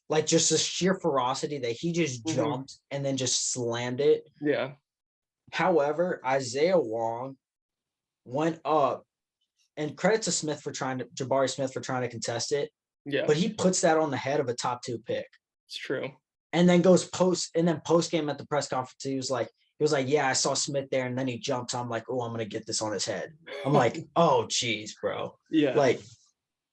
Like just the sheer ferocity that he just jumped and then just slammed it. Yeah. However, Isaiah Wong went up, and credit to Jabari Smith for trying to contest it. Yeah. But he puts that on the head of a top 2 pick. It's true. And then goes post game at the press conference, he was like, yeah, I saw Smith there, and then he jumped. So I'm like, oh, I'm gonna get this on his head. I'm like, oh, geez, bro. Yeah. Like,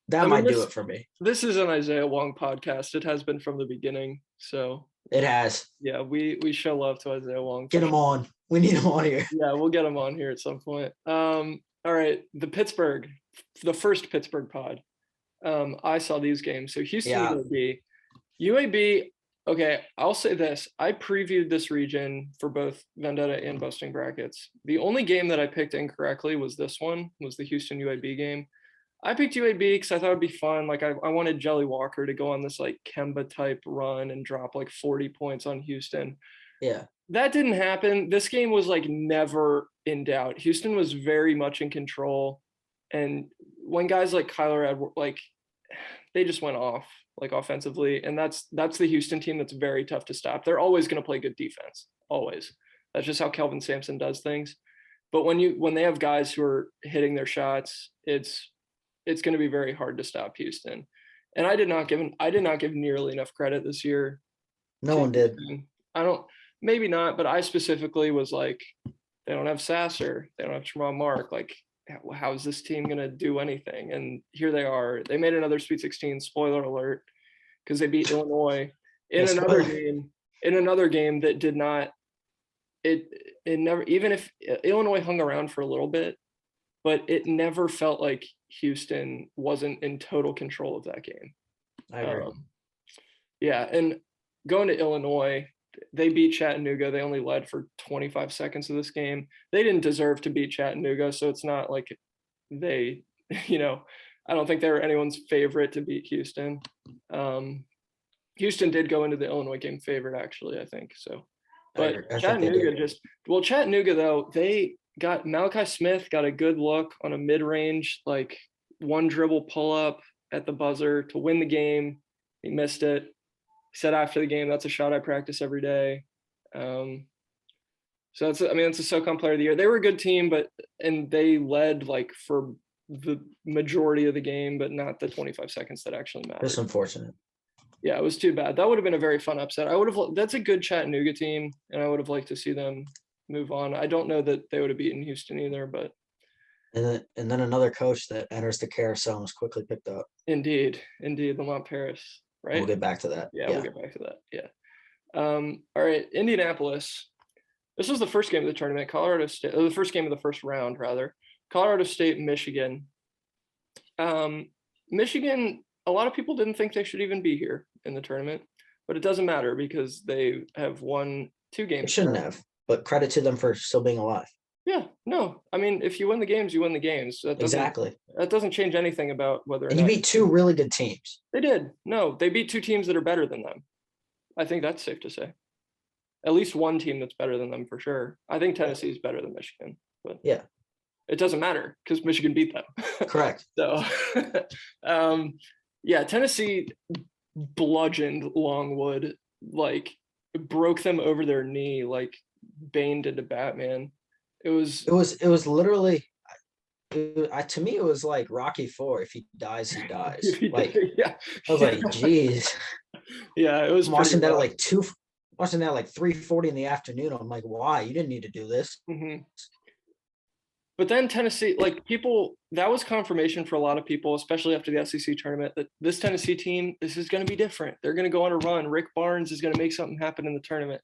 that might do it for me. This is an Isaiah Wong podcast. It has been from the beginning. So it has. Yeah, we show love to Isaiah Wong. Get him on. We need him on here. Yeah, we'll get him on here at some point. All right, the first Pittsburgh pod. I saw these games. So Houston, UAB. Okay, I'll say this. I previewed this region for both Vendetta and Busting Brackets. The only game that I picked incorrectly was this one, was the Houston UAB game. I picked UAB because I thought it'd be fun. Like I wanted Jelly Walker to go on this like Kemba type run and drop like 40 points on Houston. Yeah. That didn't happen. This game was like never in doubt. Houston was very much in control. And when guys like Kyler Edwards, like they just went off like offensively. And that's the Houston team that's very tough to stop. They're always going to play good defense. Always. That's just how Kelvin Sampson does things. But when they have guys who are hitting their shots, it's going to be very hard to stop Houston. And I did not give nearly enough credit this year. No one did. Maybe not, but I specifically was like, they don't have Sasser. They don't have Tremont Mark. Like, how is this team going to do anything? And here they are. They made another Sweet 16, spoiler alert, because they beat Illinois in another game that did not, it never, even if Illinois hung around for a little bit, but it never felt like Houston wasn't in total control of that game. I agree. Yeah, and going to Illinois, they beat Chattanooga. They only led for 25 seconds of this game. They didn't deserve to beat Chattanooga, so it's not like they, I don't think they were anyone's favorite to beat Houston. Houston did go into the Illinois game favorite, actually, I think. So, but Chattanooga though, they got Malachi Smith got a good look on a mid-range, like one dribble pull-up at the buzzer to win the game. He missed it. He said after the game, that's a shot I practice every day. So that's a SoCon Player of the Year. They were a good team, and they led like for the majority of the game, but not the 25 seconds that actually mattered. That's unfortunate. Yeah, it was too bad. That would have been a very fun upset. That's a good Chattanooga team, and I would have liked to see them move on. I don't know that they would have beaten Houston either, but. And then another coach that enters the carousel was quickly picked up. Indeed, Lamont Paris, right? We'll get back to that. Yeah, we'll get back to that. Yeah. All right, Indianapolis. This was the first game of the tournament. Colorado State, the first game of the first round, rather. Colorado State, Michigan. Michigan, a lot of people didn't think they should even be here in the tournament, but it doesn't matter because they have won 2 games. They shouldn't have, but credit to them for still being alive. Yeah, no. I mean, if you win the games, you win the games. Exactly. That doesn't change anything about whether or not. And you beat 2 really good teams. They did. No, they beat 2 teams that are better than them. I think that's safe to say. At least one team that's better than them for sure. I think Tennessee is better than Michigan, but yeah, it doesn't matter because Michigan beat them. Correct. So, yeah, Tennessee bludgeoned Longwood, like broke them over their knee, like Payne did to Batman. It was literally. To me, it was like Rocky IV. If he dies, he dies. Yeah. I was like, geez. Yeah, it was watching that at like 3:40 in the afternoon. I'm like, why? You didn't need to do this. Mm-hmm. But then Tennessee, like that was confirmation for a lot of people, especially after the SEC tournament, that this Tennessee team, this is going to be different. They're going to go on a run. Rick Barnes is going to make something happen in the tournament.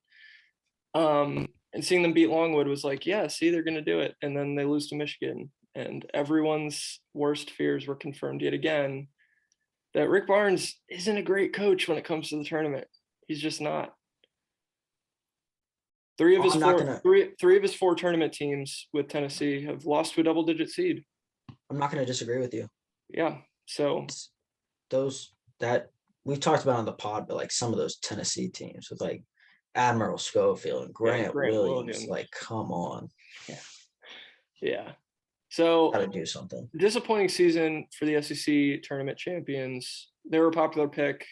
And seeing them beat Longwood was like, yeah, see, they're going to do it. And then they lose to Michigan. And everyone's worst fears were confirmed yet again that Rick Barnes isn't a great coach when it comes to the tournament. He's just not. Three of his 4 tournament teams with Tennessee have lost to a double-digit seed. I'm not going to disagree with you. Yeah. So those that we've talked about on the pod, but like some of those Tennessee teams with like Admiral Schofield and Grant Williams, like, come on. Yeah. So got to do something. Disappointing season for the SEC tournament champions. They were a popular pick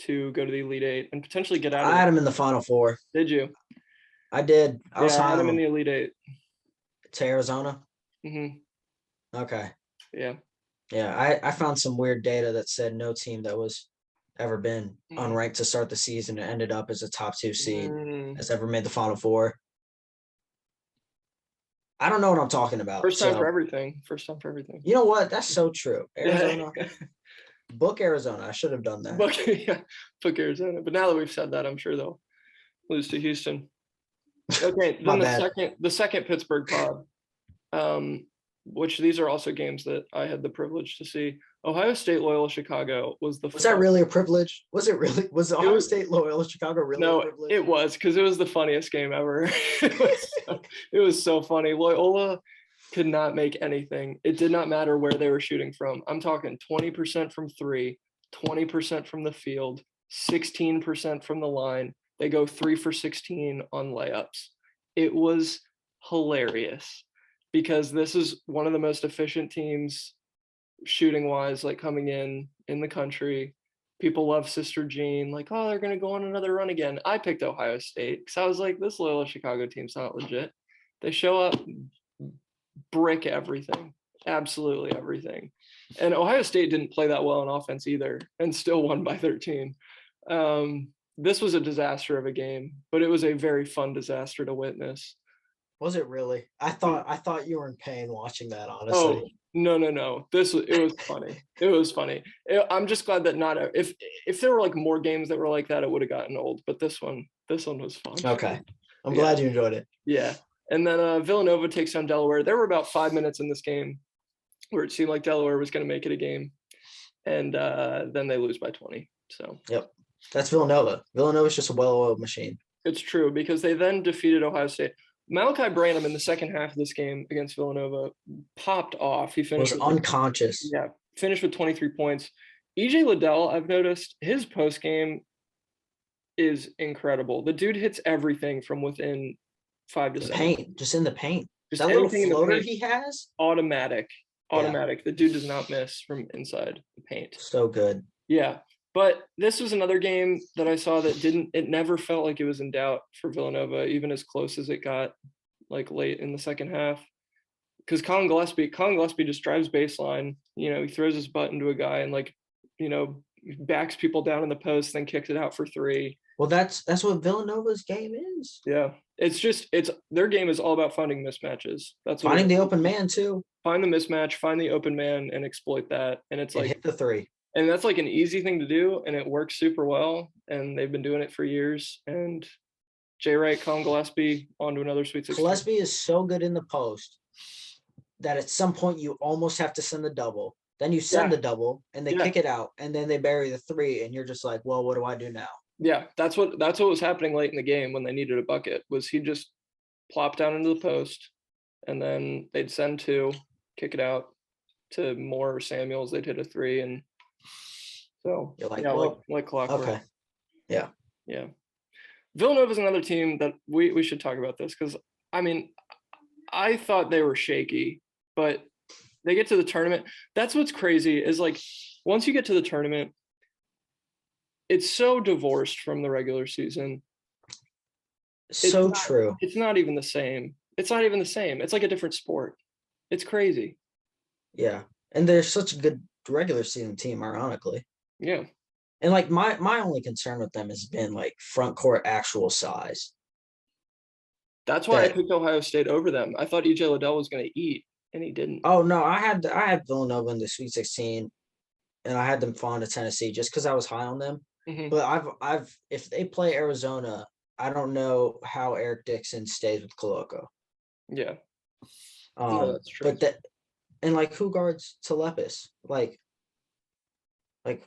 to go to the Elite Eight and potentially get out of it. I had them in the Final Four. Did you? I did. I had them in the Elite Eight. To Arizona? Mm-hmm. Okay. Yeah. Yeah, I found some weird data that said no team that was ever been unranked to start the season and ended up as a top 2 seed has ever made the Final Four. I don't know what I'm talking about. First time for everything. You know what? That's so true. Arizona. Book Arizona. I should have done that. Book Arizona. But now that we've said that, I'm sure they'll lose to Houston. Okay, then the second Pittsburgh pod, which these are also games that I had the privilege to see. Ohio State Loyola Chicago was that really a privilege? Was it really? Was Ohio State Loyola Chicago really a privilege? No, it was, because it was the funniest game ever. It was so funny. Loyola could not make anything. It did not matter where they were shooting from. I'm talking 20% from 3, 20% from the field, 16% from the line. They go 3 for 16 on layups. It was hilarious because this is one of the most efficient teams shooting wise, like coming in the country. People love Sister Jean, like, oh, they're going to go on another run again. I picked Ohio State because I was like, this Loyola Chicago team's not legit. They show up, brick everything, absolutely everything. And Ohio State didn't play that well on offense either and still won by 13. This was a disaster of a game, but it was a very fun disaster to witness. Was it really? I thought you were in pain watching that, honestly. Oh, no. It was funny. It was funny. I'm just glad that if there were like more games that were like that, it would have gotten old. But this one was fun. Okay. I'm glad you enjoyed it. Yeah. And then Villanova takes down Delaware. There were about 5 minutes in this game where it seemed like Delaware was going to make it a game. And then they lose by 20. So. Yep. That's Villanova. Villanova's just a well-oiled machine. It's true, because they then defeated Ohio State. Malachi Branham in the second half of this game against Villanova popped off. He finished unconscious. Finished with 23 points. EJ Liddell, I've noticed his post game is incredible. The dude hits everything from within 5 to 7. Paint, just in the paint. Just that little floater he has, automatic. Yeah. The dude does not miss from inside the paint. So good. Yeah. But this was another game that I saw that it never felt like it was in doubt for Villanova, even as close as it got like late in the second half. Because Colin Gillespie just drives baseline. You know, he throws his butt into a guy and like, you know, backs people down in the post, then kicks it out for three. Well, that's what Villanova's game is. Yeah, it's their game is all about finding mismatches. That's finding the open man too. Find the mismatch, find the open man, and exploit that. And it's like hit the three. And that's like an easy thing to do, and it works super well. And they've been doing it for years. And Jay Wright, Colin Gillespie, on to another Sweet 16. Gillespie is so good in the post that at some point you almost have to send the double. Then you send the double, and they kick it out, and then they bury the three, and you're just like, well, what do I do now? Yeah, that's what was happening late in the game when they needed a bucket. Was he just plopped down into the post, and then they'd send two, kick it out to Moore or Samuels. They'd hit a three, and so you're like, like clockwork. Okay, yeah. Villanova's another team that we should talk about this because I mean, I thought they were shaky, but they get to the tournament. That's what's crazy is like once you get to the tournament, it's so divorced from the regular season. True. It's not even the same. It's not even the same. It's like a different sport. It's crazy. Yeah. And they're such a good regular season team, ironically. Yeah. And like my only concern with them has been like front court actual size. That's why I picked Ohio State over them. I thought EJ Liddell was going to eat, and he didn't. Oh no, I had Villanova in the Sweet 16, and I had them falling to Tennessee just because I was high on them. Mm-hmm. But I've if they play Arizona, I don't know how Eric Dixon stays with Koloko. Yeah. That's true. But and like who guards Telepis? Like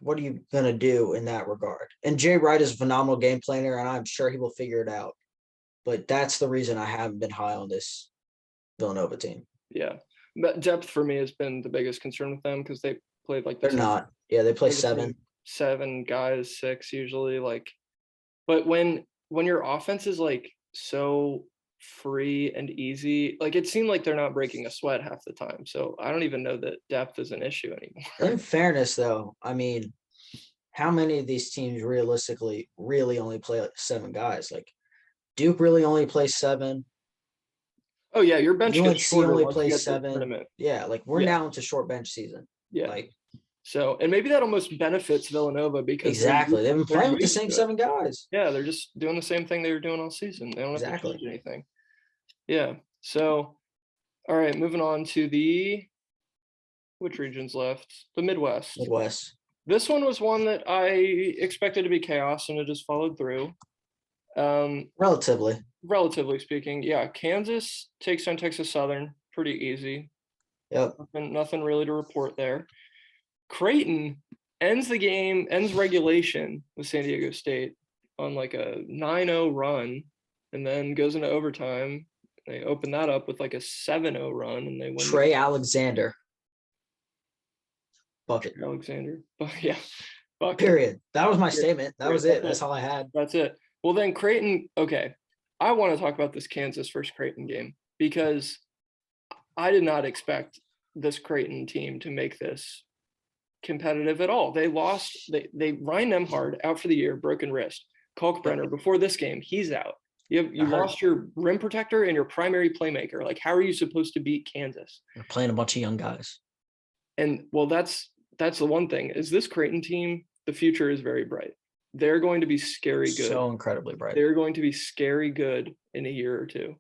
what are you gonna do in that regard? And Jay Wright is a phenomenal game planner, and I'm sure he will figure it out. But that's the reason I haven't been high on this Villanova team. Yeah, but depth for me has been the biggest concern with them because they played like they're not. Yeah, they play seven guys, six usually. Like, but when your offense is like so free and easy, like it seemed like they're not breaking a sweat half the time. So I don't even know that depth is an issue anymore. In fairness, though, I mean, how many of these teams realistically really only play like seven guys? Like Duke really only plays seven. Oh yeah, your bench UNC only plays seven. Yeah, like we're now into short bench season. Yeah. Like so, and maybe that almost benefits Villanova because exactly they've been playing with the same seven guys. Yeah, they're just doing the same thing they were doing all season. They don't have to change anything. Yeah. So, all right, moving on to which region's left? The Midwest. This one was one that I expected to be chaos, and it just followed through. Relatively speaking, yeah. Kansas takes on Texas Southern pretty easy. Yep. Nothing really to report there. Creighton ends regulation with San Diego State on like a 9-0 run, and then goes into overtime. They open that up with like a 7-0 run, and they win. Trey Alexander. Bucket. Yeah. Bucket. Period. That was my statement. That was it. That's all I had. That's it. Well, then Creighton, okay. I want to talk about this Kansas versus Creighton game because I did not expect this Creighton team to make this competitive at all. They lost. They Ryan Nemhard out for the year, broken wrist. Kalkbrenner before this game, he's out. You lost your rim protector and your primary playmaker. Like, how are you supposed to beat Kansas? They're playing a bunch of young guys. And well, that's the one thing is this Creighton team. The future is very bright. They're going to be scary good. So incredibly bright. They're going to be scary good in a year or two.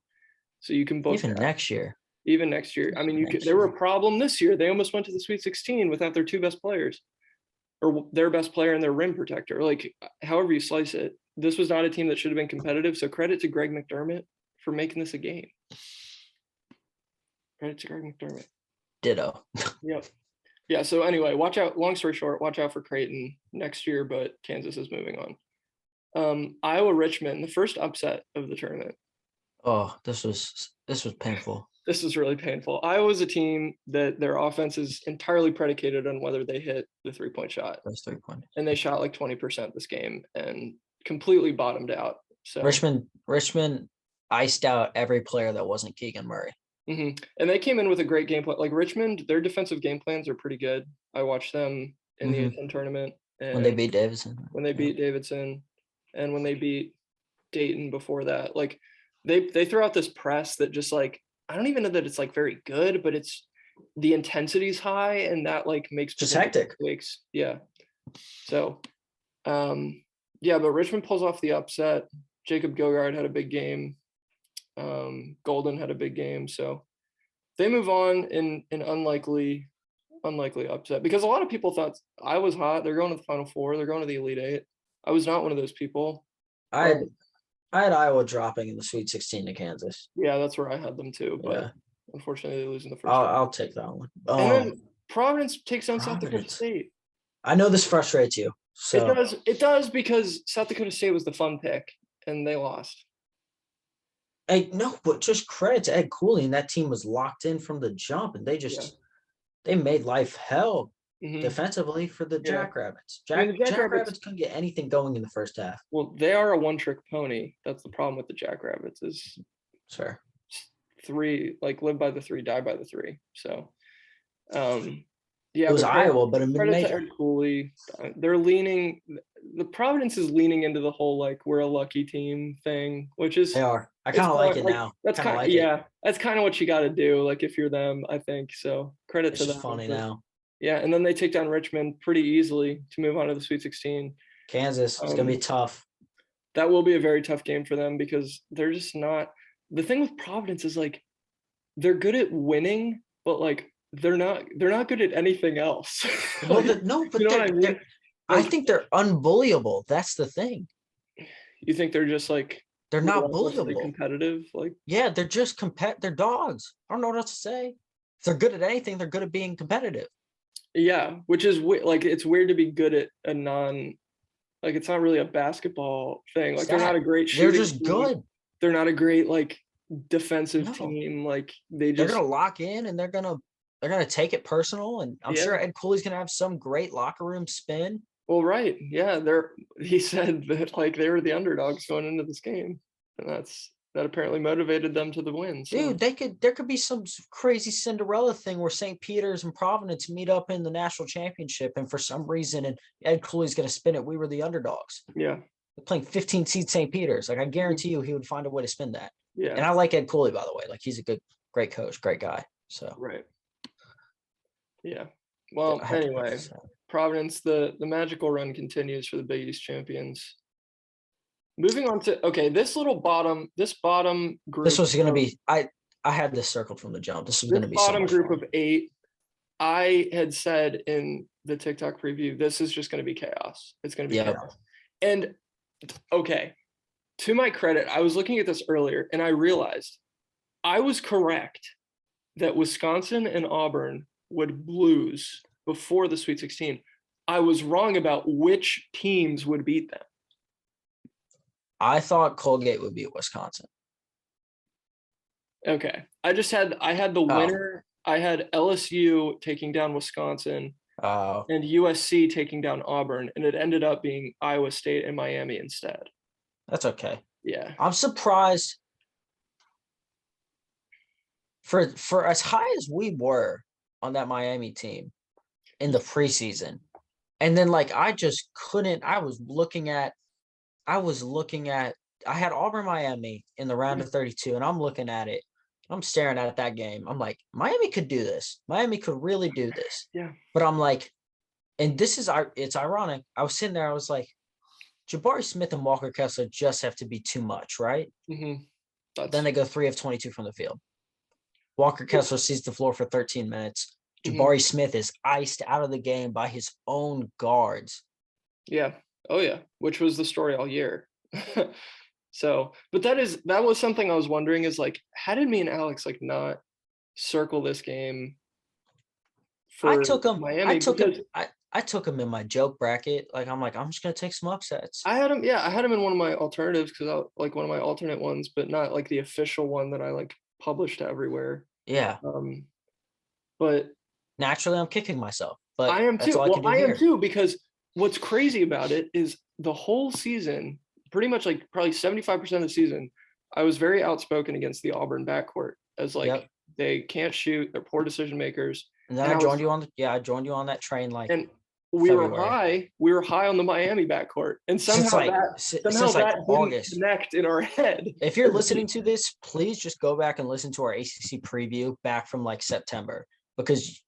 So you can book even next year. Even next year. I mean, they were a problem this year. They almost went to the Sweet 16 without their two best players, or their best player and their rim protector. Like, however you slice it, this was not a team that should have been competitive. So credit to Greg McDermott for making this a game. Credit to Greg McDermott. Ditto. Yep. Yeah, so anyway, watch out. Long story short, watch out for Creighton next year, but Kansas is moving on. Iowa Richmond, the first upset of the tournament. Oh, this was painful. This is really painful. Iowa's a team that their offense is entirely predicated on whether they hit the three-point shot. Those 3 points. And they shot like 20% this game and completely bottomed out. So Richmond iced out every player that wasn't Keegan Murray. Mm-hmm. And they came in with a great game plan. Like Richmond, their defensive game plans are pretty good. I watched them in the NCAA tournament. And when they beat Davidson. And when they beat Dayton before that. Like they throw out this press that just like, I don't even know that it's like very good, but it's the intensity's high and that like makes just hectic. Mistakes. Yeah. So, yeah, but Richmond pulls off the upset. Jacob Gilgard had a big game. Golden had a big game. So they move on in an unlikely upset, because a lot of people thought I was hot. They're going to the Final Four. They're going to the Elite Eight. I was not one of those people. I had Iowa dropping in the Sweet 16 to Kansas. Yeah, that's where I had them too, but unfortunately they lose in the first. I'll take that one. And then Providence takes down South Dakota State. I know this frustrates you. So it does because South Dakota State was the fun pick and they lost. Hey, no, but just credit to Ed Cooley, and that team was locked in from the jump, and they made life hell defensively for the Jackrabbits. Jackrabbits couldn't get anything going in the first half. Well, they are a one-trick pony. That's the problem with the Jackrabbits is sure. Three, like live by the three, die by the three. So, it was Iowa, but a mid-major. Ed Cooley, they're leaning. The Providence is leaning into the whole like we're a lucky team thing, which is they are. I kind of like it now. That's kind of that's kind of what you got to do. Like if you're them, I think so. Credit to them. It's funny now. Yeah, and then they take down Richmond pretty easily to move on to the Sweet 16. Kansas, it's gonna be tough. That will be a very tough game for them because they're just not. The thing with Providence is like they're good at winning, but like they're not good at anything else. Well, but you know what I mean? I think they're unbullyable. That's the thing. You think they're just like they're not bullyable, competitive? Like they're just they're dogs. I don't know what else to say. If they're good at anything, they're good at being competitive. Yeah, which is like it's weird to be good at a like it's not really a basketball thing. Like they're not a great shooting. They're just good. They're not a great like defensive team. Like they're gonna lock in and they're gonna take it personal. And I'm sure Ed Cooley's gonna have some great locker room spin. Well, right. Yeah, he said that like they were the underdogs going into this game. And that apparently motivated them to the win. So. Dude, there could be some crazy Cinderella thing where St. Peter's and Providence meet up in the national championship, and for some reason, and Ed Cooley's going to spin it. We were the underdogs. Yeah, they're playing 15 seed St. Peter's. Like I guarantee you, he would find a way to spin that. Yeah, and I like Ed Cooley, by the way. Like he's a great coach, great guy. So right. Yeah. Well, anyway, Providence, the magical run continues for the Big East champions. Moving on to this bottom group. This was going to be I had this circled from the jump. This was going to be bottom so group of 8. I had said in the TikTok preview, this is just going to be chaos. It's going to be chaos. And to my credit, I was looking at this earlier and I realized I was correct that Wisconsin and Auburn would lose before the Sweet 16. I was wrong about which teams would beat them. I thought Colgate would beat Wisconsin. Okay. I had the winner. I had LSU taking down Wisconsin and USC taking down Auburn, and it ended up being Iowa State and Miami instead. That's okay. Yeah. I'm surprised for as high as we were on that Miami team in the preseason. And then like I just couldn't. I had Auburn Miami in the round of 32, and I'm looking at it. I'm staring at that game. I'm like, Miami could do this. Miami could really do this. Yeah. But I'm like, and it's ironic. I was sitting there. I was like, Jabari Smith and Walker Kessler just have to be too much, right? Mm-hmm. Then they go 3 of 22 from the field. Walker Kessler sees the floor for 13 minutes. Jabari Smith is iced out of the game by his own guards. Yeah. Oh yeah. Which was the story all year. So, but that was something I was wondering is like, how did me and Alex like not circle this game for Miami? I took him in my joke bracket. Like I'm just gonna take some upsets. I had him in one of my alternatives because I like one of my alternate ones, but not like the official one that I like published everywhere. Yeah. But naturally I'm kicking myself. But I am too. Well, I am too, because what's crazy about it is the whole season, pretty much like probably 75% of the season, I was very outspoken against the Auburn backcourt as like they can't shoot, they're poor decision makers. And then I joined you on that train. Like, and we were high on the Miami backcourt, and somehow that didn't connect in our head. If you're listening to this, please just go back and listen to our ACC preview back from like September, because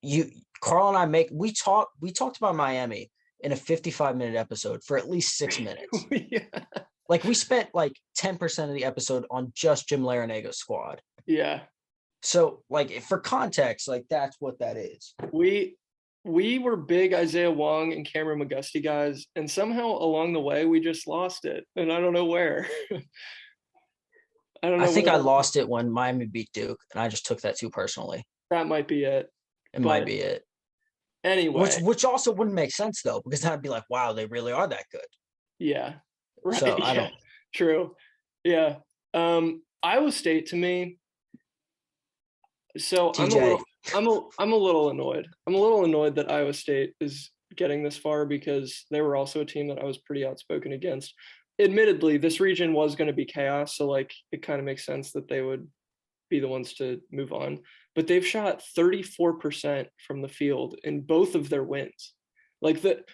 Carl and I we talked about Miami in a 55-minute episode for at least 6 minutes. Yeah. Like we spent like 10% of the episode on just Jim Larinago's squad. Yeah. So like for context, like that's what that is. We were big Isaiah Wong and Cameron McGusty guys, and somehow along the way we just lost it, and I don't know where. I think I lost it when Miami beat Duke, and I just took that too personally. That might be it. Might be it. Anyway, which also wouldn't make sense though, because then I'd be like, wow, they really are that good. Yeah. Right. So I don't. True. Yeah. Iowa State to me. So TJ. I'm a little annoyed. I'm a little annoyed that Iowa State is getting this far, because they were also a team that I was pretty outspoken against. Admittedly, this region was going to be chaos, so like it kind of makes sense that they would be the ones to move on. But they've shot 34% from the field in both of their wins.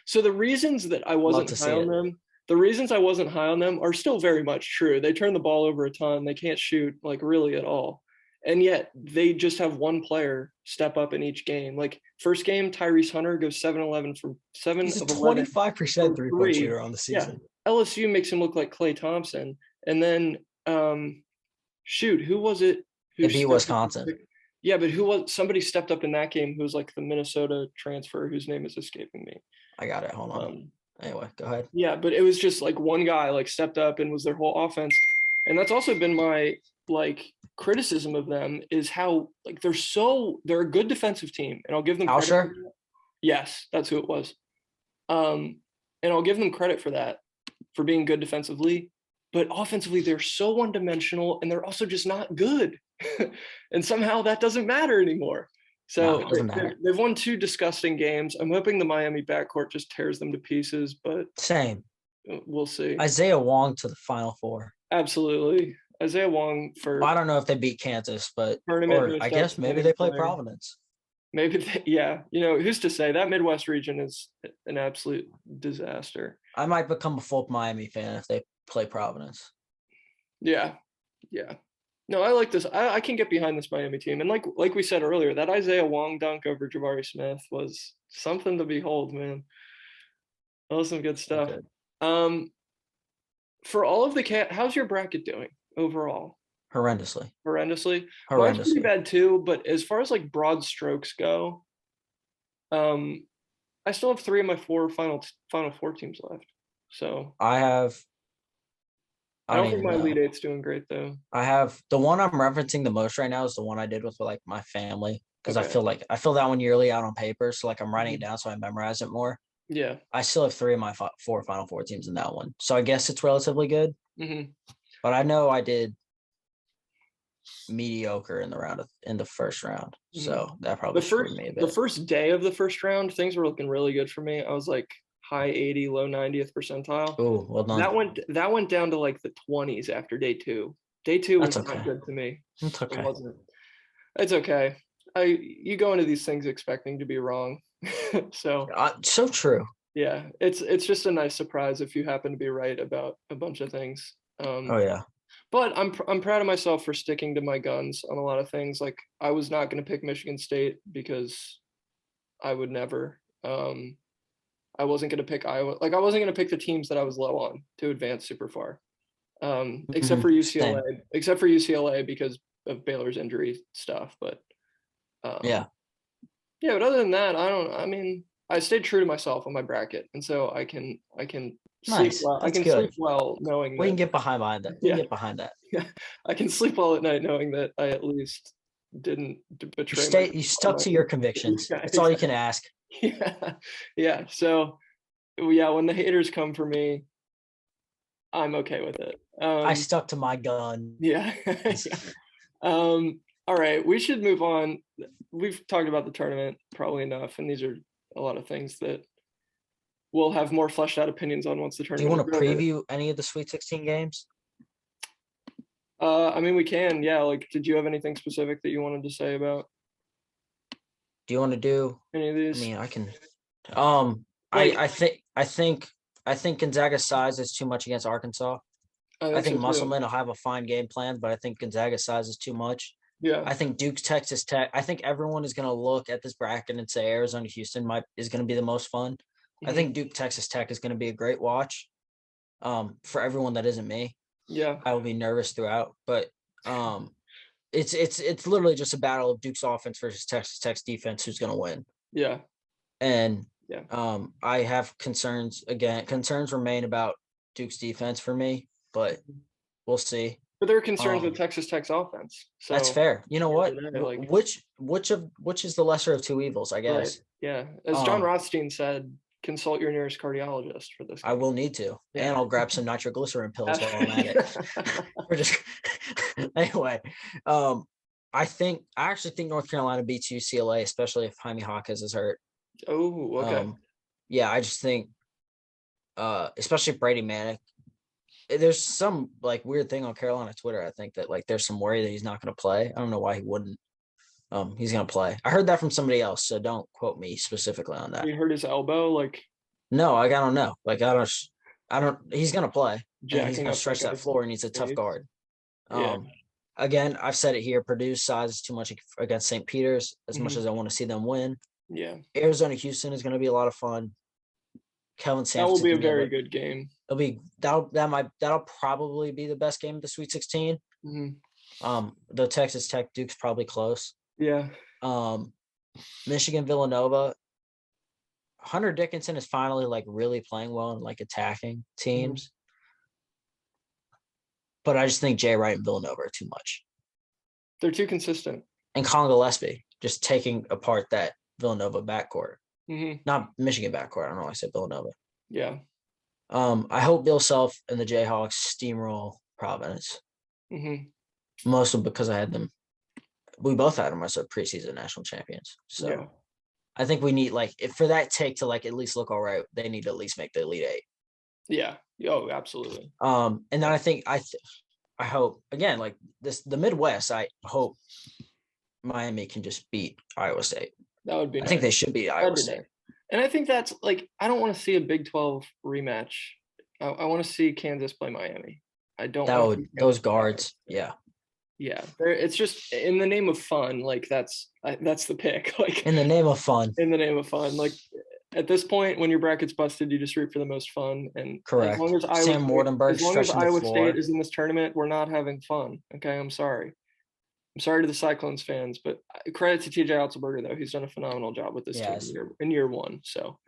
So the reasons that I wasn't high on them, the reasons I wasn't high on them are still very much true. They turn the ball over a ton. They can't shoot like really at all. And yet they just have one player step up in each game. Like first game, Tyrese Hunter goes 7-11 from 7 He's of 25% three-point shooter on the season. Yeah. LSU makes him look like Klay Thompson. And then, who was it? They beat Wisconsin. Yeah, but somebody stepped up in that game who was like the Minnesota transfer whose name is escaping me. I got it. Hold on. Anyway, go ahead. Yeah, but it was just like one guy like stepped up and was their whole offense. And that's also been my like criticism of them, is how like they're a good defensive team, and I'll give them credit for that. Yes, that's who it was. And I'll give them credit for that, for being good defensively, but offensively they're so one-dimensional, and they're also just not good. And somehow that doesn't matter anymore. So they've won 2 disgusting games. I'm hoping the Miami backcourt just tears them to pieces, but same. We'll see. Isaiah Wong to the Final Four. Absolutely. Isaiah Wong for. I don't know if they beat Kansas, but I guess maybe they play Providence. Maybe, yeah. You know, who's to say? That Midwest region is an absolute disaster. I might become a full Miami fan if they play Providence. Yeah. No, I like this. I can get behind this Miami team. And like we said earlier, that Isaiah Wong dunk over Jabari Smith was something to behold, man. That was some good stuff. Okay. For all of the how's your bracket doing overall? Horrendously. Mine's pretty bad too, but as far as like broad strokes go, I still have 3 of my 4 final 4 teams left. So I don't think my Elite Eight's doing great though. I have the one I'm referencing the most right now is the one I did with like my family, because I fill that one yearly out on paper, so like I'm writing it down so I memorize it more. Yeah, I still have 3 of my 4 Final Four teams in that one, so I guess it's relatively good. Mm-hmm. But I know I did mediocre in the first round, so that probably screwed me a bit. The first day of the first round, things were looking really good for me. I was like high 80, low 90th percentile. Oh, well done. That went down to like the 20s after day 2. Day 2 was not good to me. It's okay. It wasn't. It's okay. You go into these things expecting to be wrong. So true. Yeah, it's just a nice surprise if you happen to be right about a bunch of things. But I'm proud of myself for sticking to my guns on a lot of things. Like I was not going to pick Michigan State because I would never. I wasn't going to pick Iowa. Like I wasn't going to pick the teams that I was low on to advance super far. Except for UCLA. Same. Except for UCLA because of Baylor's injury stuff. But yeah. But other than that, I stayed true to myself on my bracket, and so I can sleep well. I can sleep well knowing we can get behind that. Get behind that. Yeah, I can sleep well at night knowing that I at least didn't betray. You stuck to your convictions. Yeah, that's all you can ask. Yeah. So, when the haters come for me, I'm okay with it. I stuck to my gun. Yeah. All right, we should move on. We've talked about the tournament probably enough, and these are a lot of things that we'll have more fleshed out opinions on once the tournament. Do you want to preview any of the Sweet 16 games? We can. Yeah. Like, did you have anything specific that you wanted to say about? Do you want to do any of these? I can. Like, I think Gonzaga's size is too much against Arkansas. I think so Musselman will have a fine game plan, but I think Gonzaga's size is too much. Yeah. I think Duke's Texas Tech. I think everyone is going to look at this bracket and say Arizona Houston is going to be the most fun. Mm-hmm. I think Duke Texas Tech is going to be a great watch. For everyone that isn't me. Yeah. I will be nervous throughout, but it's literally just a battle of Duke's offense versus Texas Tech's defense who's going to win. Yeah. And I have concerns again. Concerns remain about Duke's defense for me, but we'll see. But there are concerns with Texas Tech's offense. So that's fair. You know what? Which is the lesser of two evils, I guess. Right. Yeah. As John Rothstein said, consult your nearest cardiologist for this game. I will need to. Yeah. And I'll grab some nitroglycerin pills while I'm at it. Anyway, I actually think North Carolina beats UCLA, especially if Jaime Hawkins is hurt. Oh, okay. Yeah, I just think especially if Brady Manick. There's some like weird thing on Carolina Twitter. I think that like there's some worry that he's not going to play. I don't know why he wouldn't. He's going to play. I heard that from somebody else, so don't quote me specifically on that. He hurt his elbow, like. No, I don't know. Like I don't. He's going to play. He's going to stretch that floor, and he's a tough guard. Again, I've said it here. Purdue's size is too much against St. Peter's. As much as I want to see them win. Yeah. Arizona Houston is going to be a lot of fun. Kelvin Sampson. That will be a very good game. That'll probably be the best game of the Sweet 16. Mm-hmm. Though Texas Tech Duke's probably close. Yeah. Michigan Villanova. Hunter Dickinson is finally like really playing well and like attacking teams. Mm-hmm. But I just think Jay Wright and Villanova are too much. They're too consistent. And Conn Gillespie just taking apart that Villanova backcourt. Mm-hmm. Not Michigan backcourt. I don't know why I said Villanova. Yeah. I hope Bill Self and the Jayhawks steamroll Providence. Mm-hmm. Mostly because I had them. We both had them as our preseason national champions. So yeah. I think we need for that take to at least look all right. They need to at least make the Elite Eight. Yeah. Oh, absolutely. And then I think I hope again the Midwest. I hope Miami can just beat Iowa State. That would be. I think they should beat Iowa State. Nice. And I think that's I don't want to see a Big 12 rematch. I want to see Kansas play Miami. I don't. Those guards. Yeah. Yeah. It's just in the name of fun. That's the pick. In the name of fun. In the name of fun. At this point, when your bracket's busted, you just root for the most fun. And correct. As long as Iowa State is in this tournament, we're not having fun. Okay, I'm sorry. I'm sorry to the Cyclones fans, but credit to TJ Otzelberger though. He's done a phenomenal job with this team in year one. So,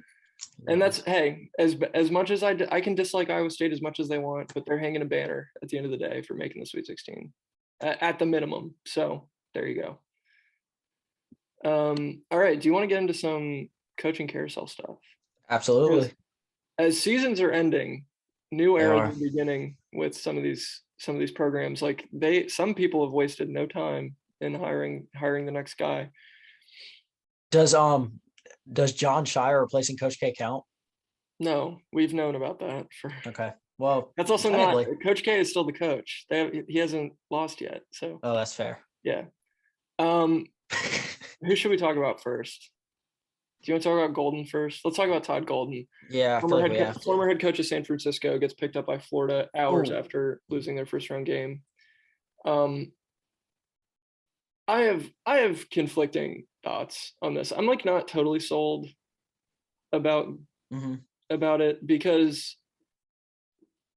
and that's as much as I can dislike Iowa State as much as they want, but they're hanging a banner at the end of the day for making the Sweet 16 at the minimum. So there you go. All right. Do you want to get into some coaching carousel stuff? Absolutely. As seasons are ending, new eras are beginning with some of these programs. Some people have wasted no time in hiring the next guy. Does John Shire replacing Coach K count? No, we've known about that okay. Well, that's also not Coach K is still the coach. He hasn't lost yet. So that's fair. Yeah. Who should we talk about first? Do you want to talk about Golden first? Let's talk about Todd Golden. Yeah, former head coach of San Francisco gets picked up by Florida hours after losing their first round game. I have conflicting thoughts on this. I'm not totally sold about it because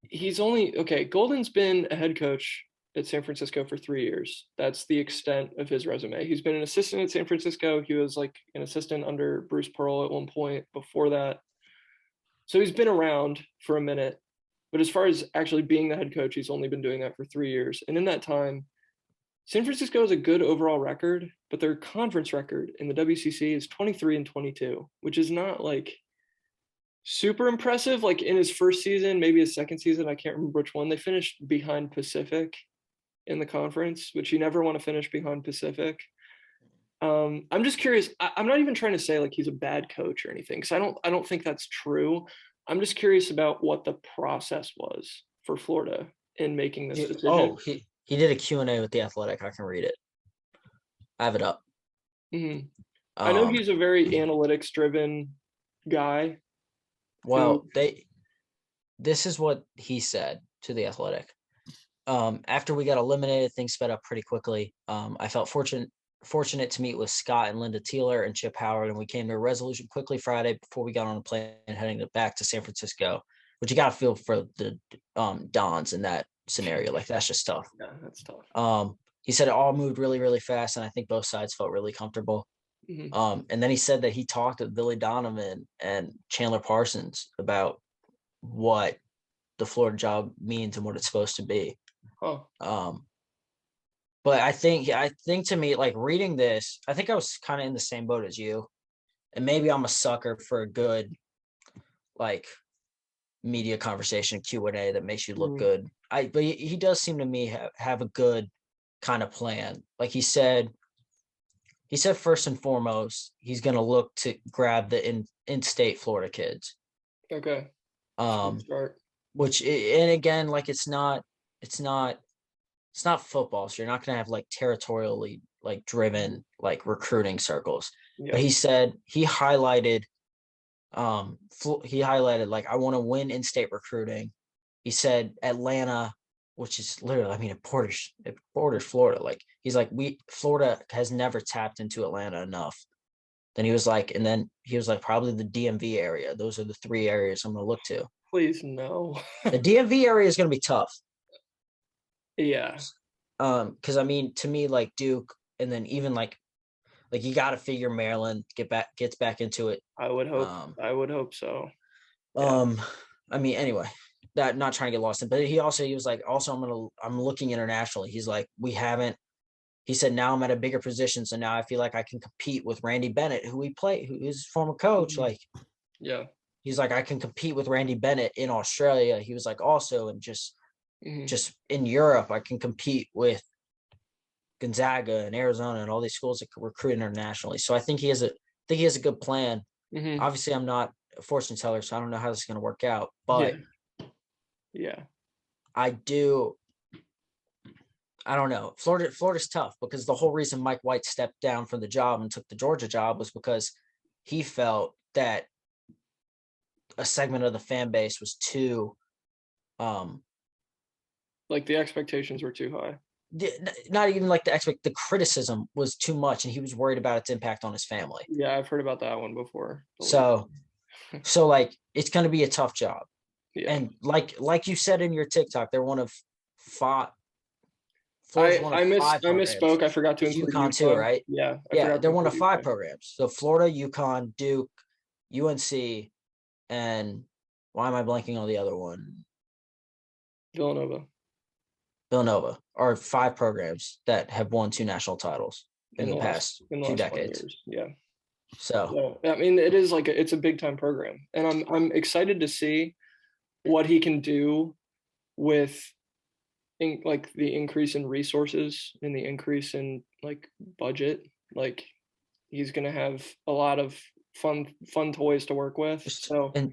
he's Golden's been a head coach at San Francisco for 3 years. That's the extent of his resume. He's been an assistant at San Francisco. He was an assistant under Bruce Pearl at one point before that. So he's been around for a minute, but as far as actually being the head coach, he's only been doing that for 3 years. And in that time, San Francisco has a good overall record, but their conference record in the WCC is 23-22, which is not super impressive. In his first season, maybe his second season, I can't remember which one, they finished behind Pacific in the conference, which you never want to finish behind Pacific. I'm just curious. I'm not even trying to say he's a bad coach or anything, because I don't think that's true. I'm just curious about what the process was for Florida in making this decision. Oh, he did a Q&A with The Athletic. I can read it. I have it up. Mm-hmm. I know he's a very analytics-driven guy. Well, this is what he said to The Athletic. After we got eliminated, things sped up pretty quickly. I felt fortunate to meet with Scott and Linda Teeler and Chip Howard, and we came to a resolution quickly Friday before we got on a plane heading back to San Francisco, which you got to feel for the Dons in that scenario. Like, that's just tough. Yeah, that's tough. He said it all moved really, really fast, and I think both sides felt really comfortable. Mm-hmm. And then he said that he talked with Billy Donovan and Chandler Parsons about what the Florida job means and what it's supposed to be. Oh. But I think to me, like, reading this, I think I was kind of in the same boat as you, and maybe I'm a sucker for a good, like, media conversation Q&A that makes you look good. But he does seem to me have a good kind of plan. Like he said first and foremost, he's going to look to grab the in-state Florida kids. Okay. Which, and again, like, it's not football, so you're not going to have like territorially like driven like recruiting circles. Yeah. But he said he highlighted like, I want to win in-state recruiting. He said Atlanta, which is literally, I mean, it borders Florida. Like, he's like, Florida has never tapped into Atlanta enough. Then he was like, probably the DMV area. Those are the three areas I'm going to look to. Please, no. The DMV area is going to be tough. Yeah. Because I mean, to me, like Duke, and then even like you got to figure Maryland gets back into it. I would hope so. Yeah. I mean, anyway, that, not trying to get lost in, but he was like, I'm looking internationally. He's like, he said, now I'm at a bigger position, so now I feel like I can compete with Randy Bennett, who is former coach. Like, yeah, he's like, I can compete with Randy Bennett in Australia. He was like, also, and just in Europe, I can compete with Gonzaga and Arizona and all these schools that recruit internationally. So I think he has a good plan. Obviously, I'm not a fortune teller, so I don't know how this is going to work out. But yeah, I don't know. Florida's tough, because the whole reason Mike White stepped down from the job and took the Georgia job was because he felt that a segment of the fan base was too like, the expectations were too high. Not even like the criticism was too much, and he was worried about its impact on his family. Yeah, I've heard about that one before. So like, it's going to be a tough job. Yeah. And like you said in your TikTok, they're one of five. I misspoke. I forgot to include UConn too, right? Yeah. They're one of 5 programs. So Florida, UConn, Duke, UNC, and why am I blanking on the other one? Villanova are 5 programs that have won 2 national titles in the past 2 decades. Yeah. So I mean, it is like it's a big time program, and I'm excited to see what he can do with like the increase in resources and the increase in like budget. Like, he's gonna have a lot of fun toys to work with. So, and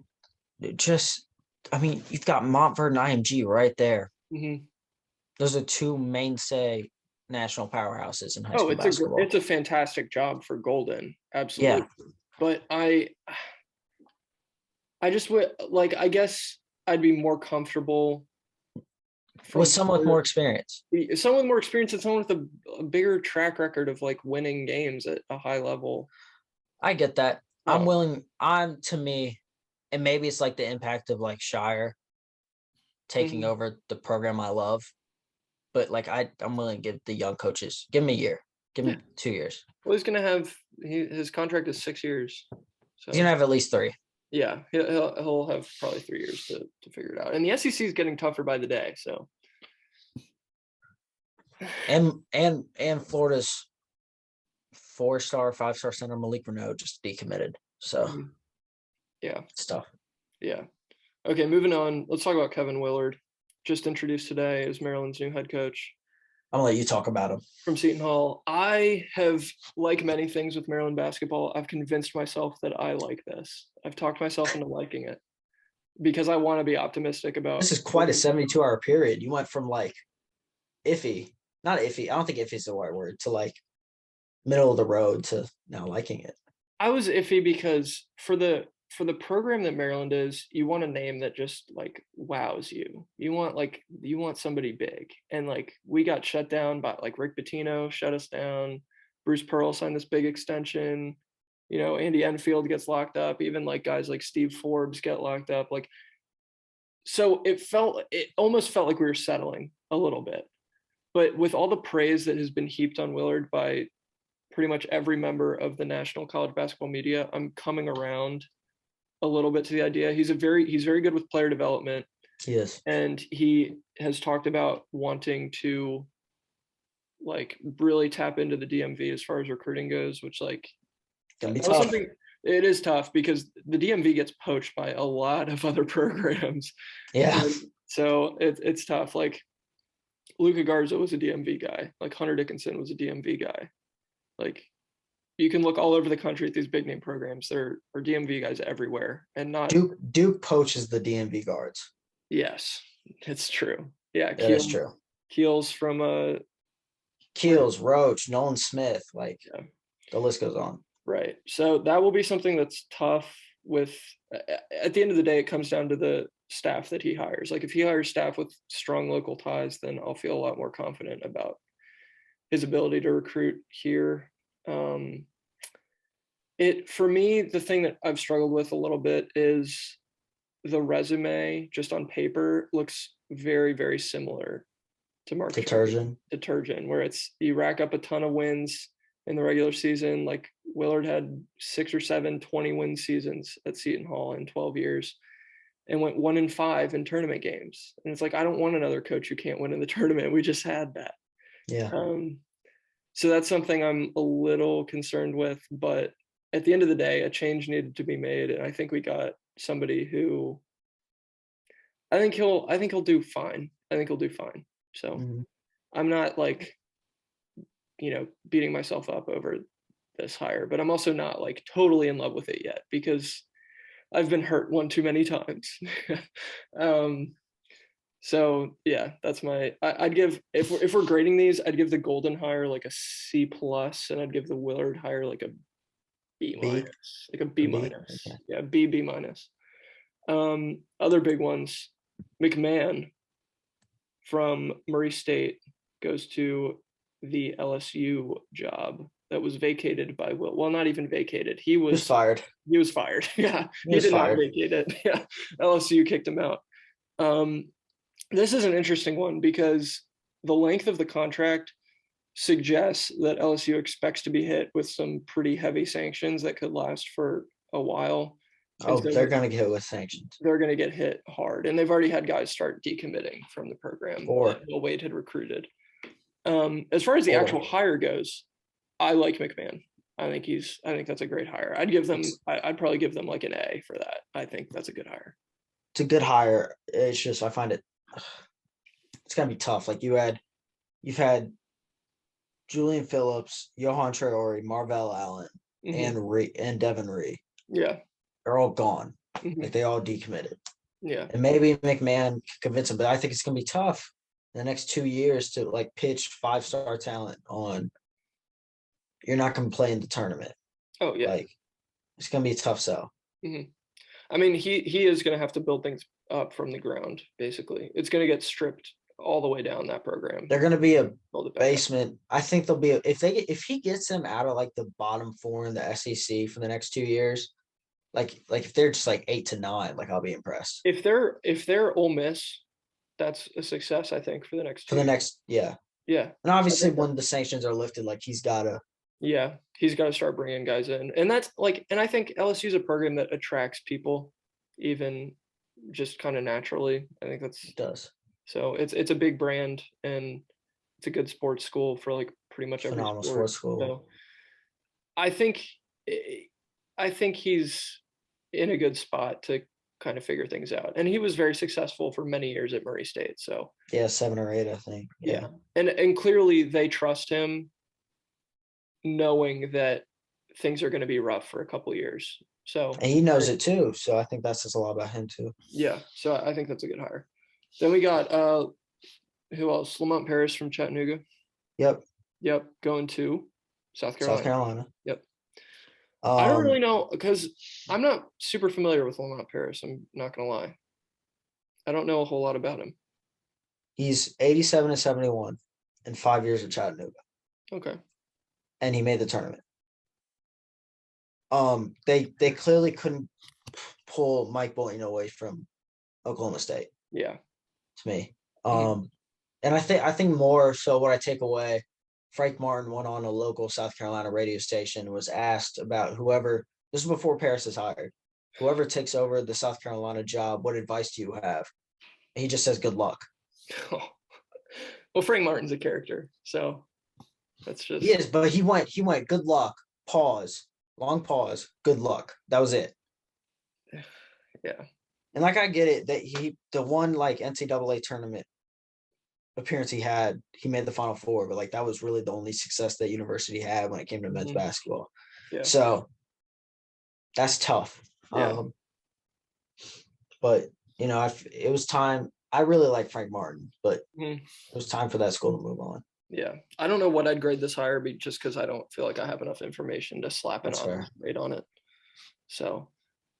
I mean, you've got Montverde and IMG right there. Those are 2 mainstay national powerhouses in high school basketball. It's a fantastic job for Golden, absolutely. Yeah. But I just would like, I guess I'd be more comfortable with someone with more experience. Someone with more experience, and someone with a bigger track record of like winning games at a high level. I get that. To me, and maybe it's like the impact of like Shire taking over the program I love. But like, I'm willing to give the young coaches, give me a year, give me 2 years. Well, he's gonna have his contract is 6 years. So he's gonna have at least 3. Yeah, he'll have probably 3 years to figure it out. And the SEC is getting tougher by the day. So and Florida's 4-star, 5-star center Malik Renaud just decommitted. So yeah, it's tough. Yeah. Okay, moving on. Let's talk about Kevin Willard. Just introduced today as Maryland's new head coach. I'm gonna let you talk about him. From Seton Hall. I have, like many things with Maryland basketball, I've convinced myself that I like this. I've talked myself into liking it because I want to be optimistic about. This is quite a 72-hour period. You went from like not iffy. I don't think iffy is the right word, to like middle of the road to now liking it. I was iffy because for for the program that Maryland is, you want a name that just like wows you. You want somebody big. And like we got shut down by like Rick Pitino shut us down. Bruce Pearl signed this big extension. You know, Andy Enfield gets locked up. Even like guys like Steve Forbes get locked up. Like, so it almost felt like we were settling a little bit. But with all the praise that has been heaped on Willard by pretty much every member of the national college basketball media, I'm coming around a little bit to the idea. He's very good with player development. Yes. And he has talked about wanting to like really tap into the DMV as far as recruiting goes, which like can be tough. It is tough because the DMV gets poached by a lot of other programs. Yeah. And so it's tough. Like Luka Garza was a DMV guy. Like Hunter Dickinson was a DMV guy. Like you can look all over the country at these big name programs. There are DMV guys everywhere, and not Duke poaches the DMV guards. Yes, it's true. Yeah, that is true. Keels from Keels, Roach, Nolan Smith, like the list goes on. Right. So that will be something that's tough with, at the end of the day, it comes down to the staff that he hires. Like if he hires staff with strong local ties, then I'll feel a lot more confident about his ability to recruit here. For me, the thing that I've struggled with a little bit is the resume just on paper looks very, very similar to Mark Detergent, where it's you rack up a ton of wins in the regular season. Like Willard had 6 or 7 20-win seasons at Seton Hall in 12 years and went 1-5 in tournament games. And it's like, I don't want another coach who can't win in the tournament. We just had that. Yeah. So that's something I'm a little concerned with, but at the end of the day, a change needed to be made. And I think we got somebody who I think he'll do fine. So I'm not like, beating myself up over this hire, but I'm also not like totally in love with it yet because I've been hurt one too many times. So yeah, that's I'd give, if we're grading these, I'd give the Golden hire like a C+, and I'd give the Willard hire like a B-, like a B-. Okay. Yeah, B-. Other big ones, McMahon from Murray State goes to the LSU job that was vacated by Will. Not even vacated. He was fired. He was fired. Yeah, he did not vacate it. Yeah, LSU kicked him out. This is an interesting one because the length of the contract suggests that LSU expects to be hit with some pretty heavy sanctions that could last for a while. Oh, they're going to get hit with sanctions. They're going to get hit hard. And they've already had guys start decommitting from the program that Will Wade had recruited. As far as the actual hire goes, I like McMahon. I think that's a great hire. I'd probably give them like an A for that. I think that's a good hire. It's a good hire. It's just, I find it's going to be tough. Like you've had Julian Phillips, Johan Traore, Marvell Allen, and Devin Ree. Yeah. They're all gone. Like they all decommitted. Yeah. And maybe McMahon can convince them, but I think it's going to be tough in the next 2 years to like pitch 5-star talent on you're not going to play in the tournament. Oh, yeah. Like it's going to be a tough sell. I mean, he is going to have to build things up from the ground, basically. It's going to get stripped all the way down that program. They're going to be a basement. I think they'll be if he gets them out of like the bottom 4 in the SEC for the next 2 years, like if they're just like 8 to 9, like I'll be impressed. If they're Ole Miss, that's a success, I think, for the next 2 years. Yeah. And obviously when the sanctions are lifted, like he's got to start bringing guys in. And that's like, and I think LSU is a program that attracts people even just kind of naturally. I think it does. So it's a big brand and it's a good sports school for like pretty much every phenomenal sports school. So I think he's in a good spot to kind of figure things out. And he was very successful for many years at Murray State. So yeah, 7 or 8, I think. Yeah. And clearly they trust him, knowing that things are going to be rough for a couple of years. So and he knows it too. So I think that says a lot about him too. Yeah. So I think that's a good hire. Then we got who else? Lamont Paris from Chattanooga. Yep. Going to South Carolina. Yep. I don't really know because I'm not super familiar with Lamont Paris. I'm not gonna lie. I don't know a whole lot about him. He's 87-71 in 5 years at Chattanooga. Okay. And he made the tournament. They clearly couldn't pull Mike Boynton away from Oklahoma State. Yeah. To me. And I think more so what I take away, Frank Martin went on a local South Carolina radio station, was asked about whoever, this is before Paris is hired, whoever takes over the South Carolina job, what advice do you have? And he just says, good luck. Oh. Well, Frank Martin's a character, so that's just. He is, but he went, good luck, pause, long pause, good luck. That was it. Yeah. And like, I get it that the one like NCAA tournament appearance he had, he made the Final Four, but like that was really the only success that university had when it came to men's basketball. Yeah. So that's tough. Yeah. But it was time. I really like Frank Martin, but it was time for that school to move on. Yeah, I don't know what I'd grade this higher, but just because I don't feel like I have enough information to slap an honors grade on it. So,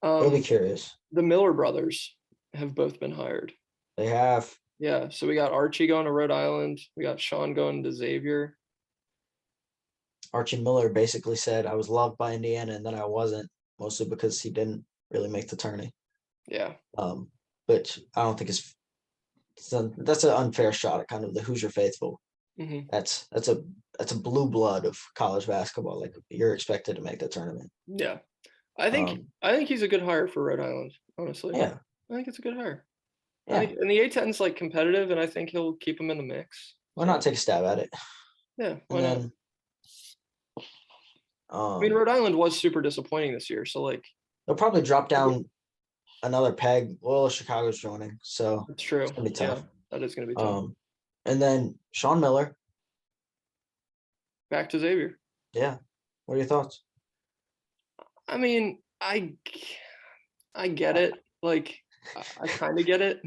I'll be curious. The Miller brothers have both been hired. They have. Yeah, so we got Archie going to Rhode Island. We got Sean going to Xavier. Archie Miller basically said, I was loved by Indiana, and then I wasn't, mostly because he didn't really make the tourney. Yeah. Which I don't think that's an unfair shot at kind of the Hoosier faithful. That's a blue blood of college basketball. Like, you're expected to make the tournament. Yeah. I think he's a good hire for Rhode Island, honestly. Yeah. I think it's a good hire. Yeah. And the A-10's like competitive, and I think he'll keep him in the mix. Why not take a stab at it? Yeah, why not? I mean, Rhode Island was super disappointing this year, so like they'll probably drop down another peg. Well, Chicago's joining, so it's true. It's gonna be tough. Yeah, that is gonna be tough. And then Sean Miller back to Xavier. Yeah, what are your thoughts? I mean, I get it. Like, I kind of get it.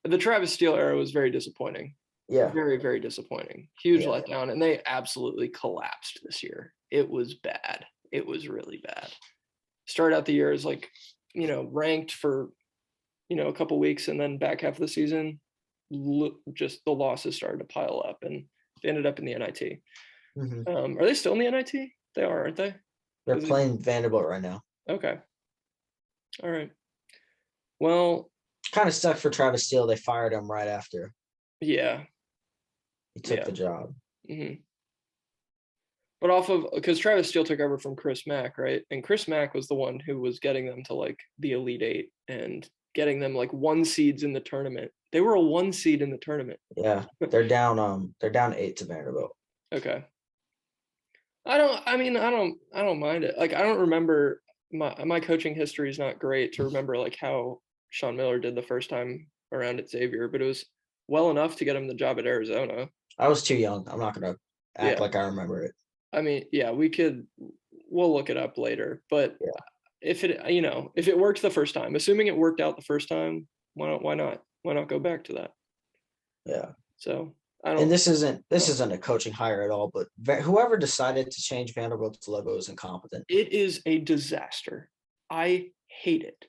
The Travis Steele era was very disappointing. Yeah. Very, very disappointing. Huge letdown. And they absolutely collapsed this year. It was bad. It was really bad. Started out the year as like, ranked for, a couple weeks, and then back half of the season, just the losses started to pile up, and they ended up in the NIT. Are they still in the NIT? They are, aren't they? They're playing Vanderbilt right now. Okay. All right. Well, kind of stuck for Travis Steele. They fired him right after. Yeah. He took the job. But because Travis Steele took over from Chris Mack, right? And Chris Mack was the one who was getting them to like the Elite Eight and getting them like 1 seeds in the tournament. They were a 1 seed in the tournament. Yeah. They're down 8 to Vanderbilt. Okay. I don't mind it. Like, I don't remember my coaching history is not great to remember like how Sean Miller did the first time around at Xavier, but it was well enough to get him the job at Arizona. I was too young. I'm not going to act like I remember it. I mean, yeah, we'll look it up later, but if it worked the first time, assuming it worked out the first time, why not go back to that? Yeah. So and this isn't a coaching hire at all, but whoever decided to change Vanderbilt's logo is incompetent. It is a disaster. I hate it.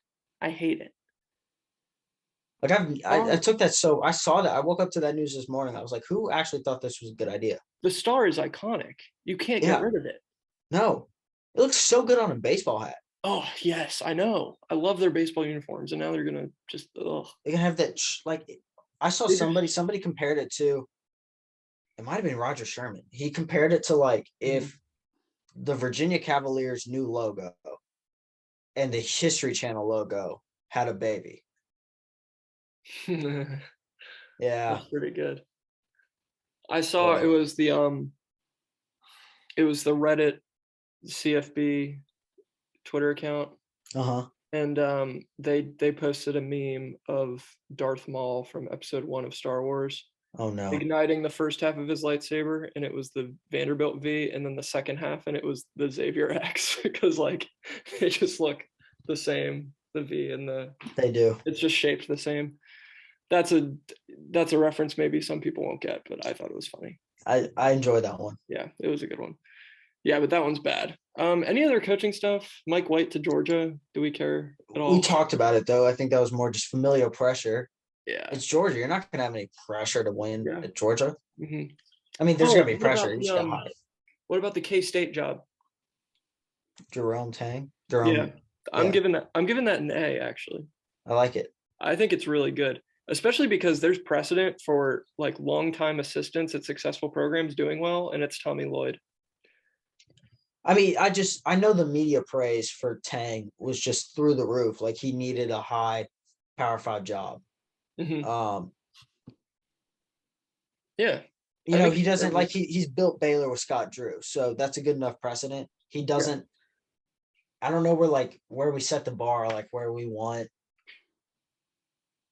Like I took that. So I saw that. I woke up to that news this morning. I was like, who actually thought this was a good idea? The star is iconic. You can't get rid of it. No, it looks so good on a baseball hat. Oh yes, I know. I love their baseball uniforms, and now they're gonna just. Ugh. They're gonna have that. I saw somebody compared it to. It might have been Roger Sherman. He compared it to like if the Virginia Cavaliers' new logo and the History Channel logo had a baby. Yeah, that's pretty good. I saw it was the Reddit CFB Twitter account. And they posted a meme of Darth Maul from episode 1 of Star Wars. Oh no! Igniting the first half of his lightsaber, and it was the Vanderbilt V, and then the second half, and it was the Xavier X, because like they just look the same. The V and they do. It's just shaped the same. That's a reference maybe some people won't get, but I thought it was funny. I enjoyed that one. Yeah, it was a good one. Yeah, but that one's bad. Any other coaching stuff? Mike White to Georgia. Do we care at all? We talked about it though. I think that was more just familial pressure. Yeah. It's Georgia. You're not gonna have any pressure to win at Georgia. Mm-hmm. I mean, there's gonna be pressure. You just got high. What about the K-State job? Jerome Tang. I'm giving that an A, actually. I like it. I think it's really good, especially because there's precedent for like longtime assistants at successful programs doing well, and it's Tommy Lloyd. I mean, I know the media praise for Tang was just through the roof. Like he needed a high Power 5 job. Mm-hmm. He doesn't like he's built Baylor with Scott Drew, so that's a good enough precedent. He doesn't. I don't know where we set the bar, like where we want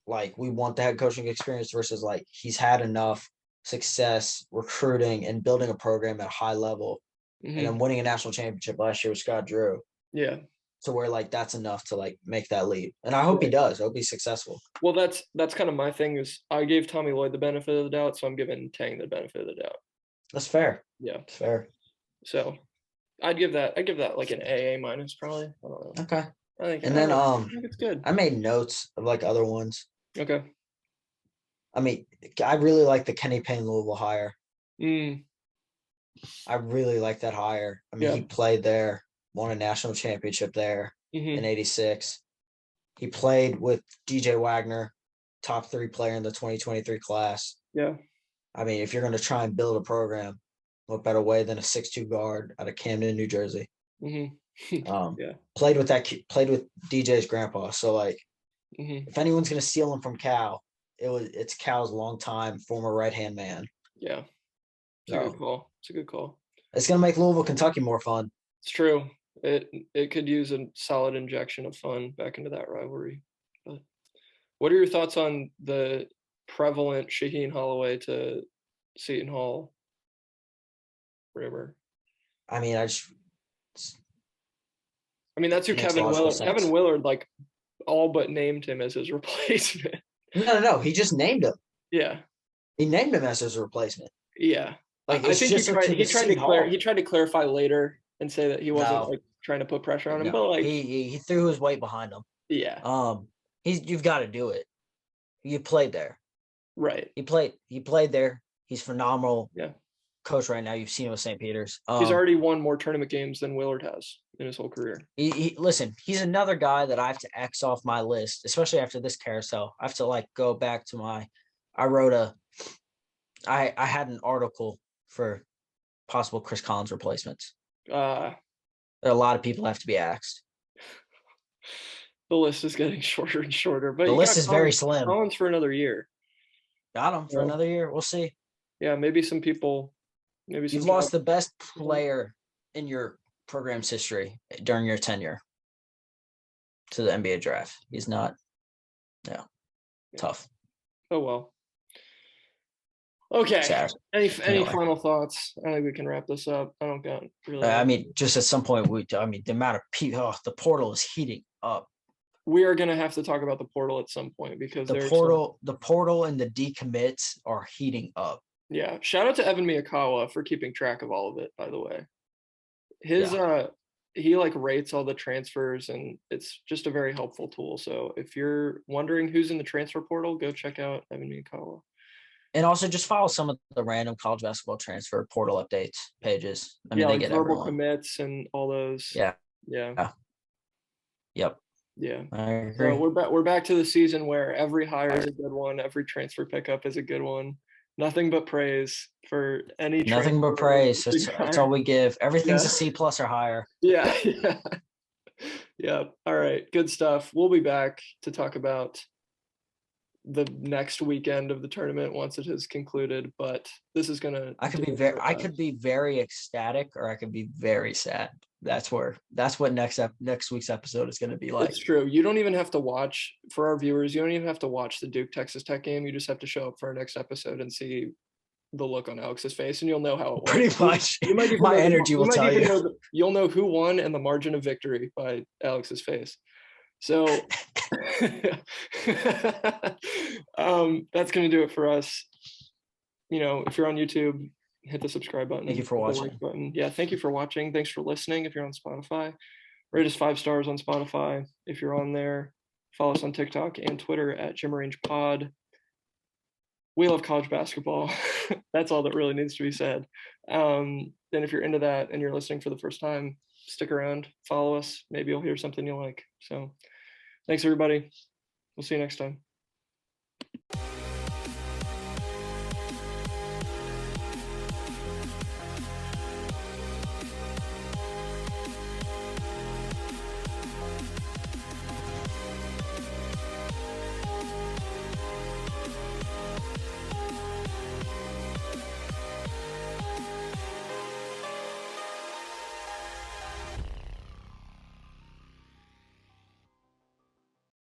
the head coaching experience versus like he's had enough success recruiting and building a program at a high level. And then winning a national championship last year with Scott Drew. Yeah. So where like that's enough to like make that leap. And I hope he does. I hope he's successful. Well, that's kind of my thing is I gave Tommy Lloyd the benefit of the doubt, so I'm giving Tang the benefit of the doubt. That's fair. Yeah. It's fair. So I'd give that like an AA minus probably. I don't know. Okay. I think it's good. I made notes of like other ones. Okay. I mean, I really like the Kenny Payne Louisville hire. I really like that hire. I mean, he played there, won a national championship there in '86. He played with DJ Wagner, top 3 player in the 2023 class. Yeah. I mean, if you're going to try and build a program, what better way than a 6'2" guard out of Camden, New Jersey? Played with DJ's grandpa. So like, if anyone's going to steal him from Cal, it's Cal's longtime former right-hand man. Yeah. It's a good call. It's a good call. It's going to make Louisville, Kentucky more fun. It's true. It could use a solid injection of fun back into that rivalry. But what are your thoughts on the prevalent Shaheen Holloway to Seton Hall rumor? I mean, that's who Kevin Willard like all but named him as his replacement. No. He just named him. Yeah. He named him as his replacement. Yeah. Like I think he tried to clarify later and say that he wasn't like trying to put pressure on him, but like he threw his weight behind him. Yeah. You've got to do it. You played there. Right. He played there. He's phenomenal. Yeah. Coach right now. You've seen him with St. Peter's. He's already won more tournament games than Willard has in his whole career. Listen, he's another guy that I have to X off my list, especially after this carousel. I have to like go back to I had an article for possible Chris Collins replacements. A lot of people have to be axed. The list is getting shorter and shorter, but the list is very slim. Collins for another year. Got him for another year. We'll see. Yeah, maybe some people. You've lost the best player in your program's history during your tenure to the NBA draft. He's not. Yeah. Tough. Oh well. Okay. Sad. Any final thoughts? I think we can wrap this up. I don't got really. I mean, just at some point, the amount of people. The portal is heating up. We are going to have to talk about the portal at some point because the portal and the decommits are heating up. Yeah. Shout out to Evan Miyakawa for keeping track of all of it, by the way. He like rates all the transfers and it's just a very helpful tool. So if you're wondering who's in the transfer portal, go check out Evan Miyakawa. And also just follow some of the random college basketball transfer portal updates pages. I mean, they get verbal everyone. Commits and all those. Yeah. Yep. Yeah. I agree. So we're back to the season where every hire is a good one, every transfer pickup is a good one. Nothing but praise for any. Nothing but praise. That's all we give. Everything's a C+ or higher. Yeah. Yeah. All right. Good stuff. We'll be back to talk about the next weekend of the tournament once it has concluded, but this is gonna. I could be very ecstatic, or I could be very sad. That's what next week's episode is going to be like. It's true. You don't even have to watch, for our viewers, you don't even have to watch the Duke Texas Tech game. You just have to show up for our next episode and see the look on Alex's face, and you'll know how it went. Pretty much. My energy will tell you. You'll know who won and the margin of victory by Alex's face. So that's going to do it for us. If you're on YouTube, hit the subscribe button. Thank you for watching. Like button. Yeah, thank you for watching. Thanks for listening. If you're on Spotify, rate us 5 stars on Spotify. If you're on there, follow us on TikTok and Twitter at GymRangePod. We love college basketball. That's all that really needs to be said. Then if you're into that and you're listening for the first time, stick around, follow us. Maybe you'll hear something you'll like. So thanks, everybody. We'll see you next time.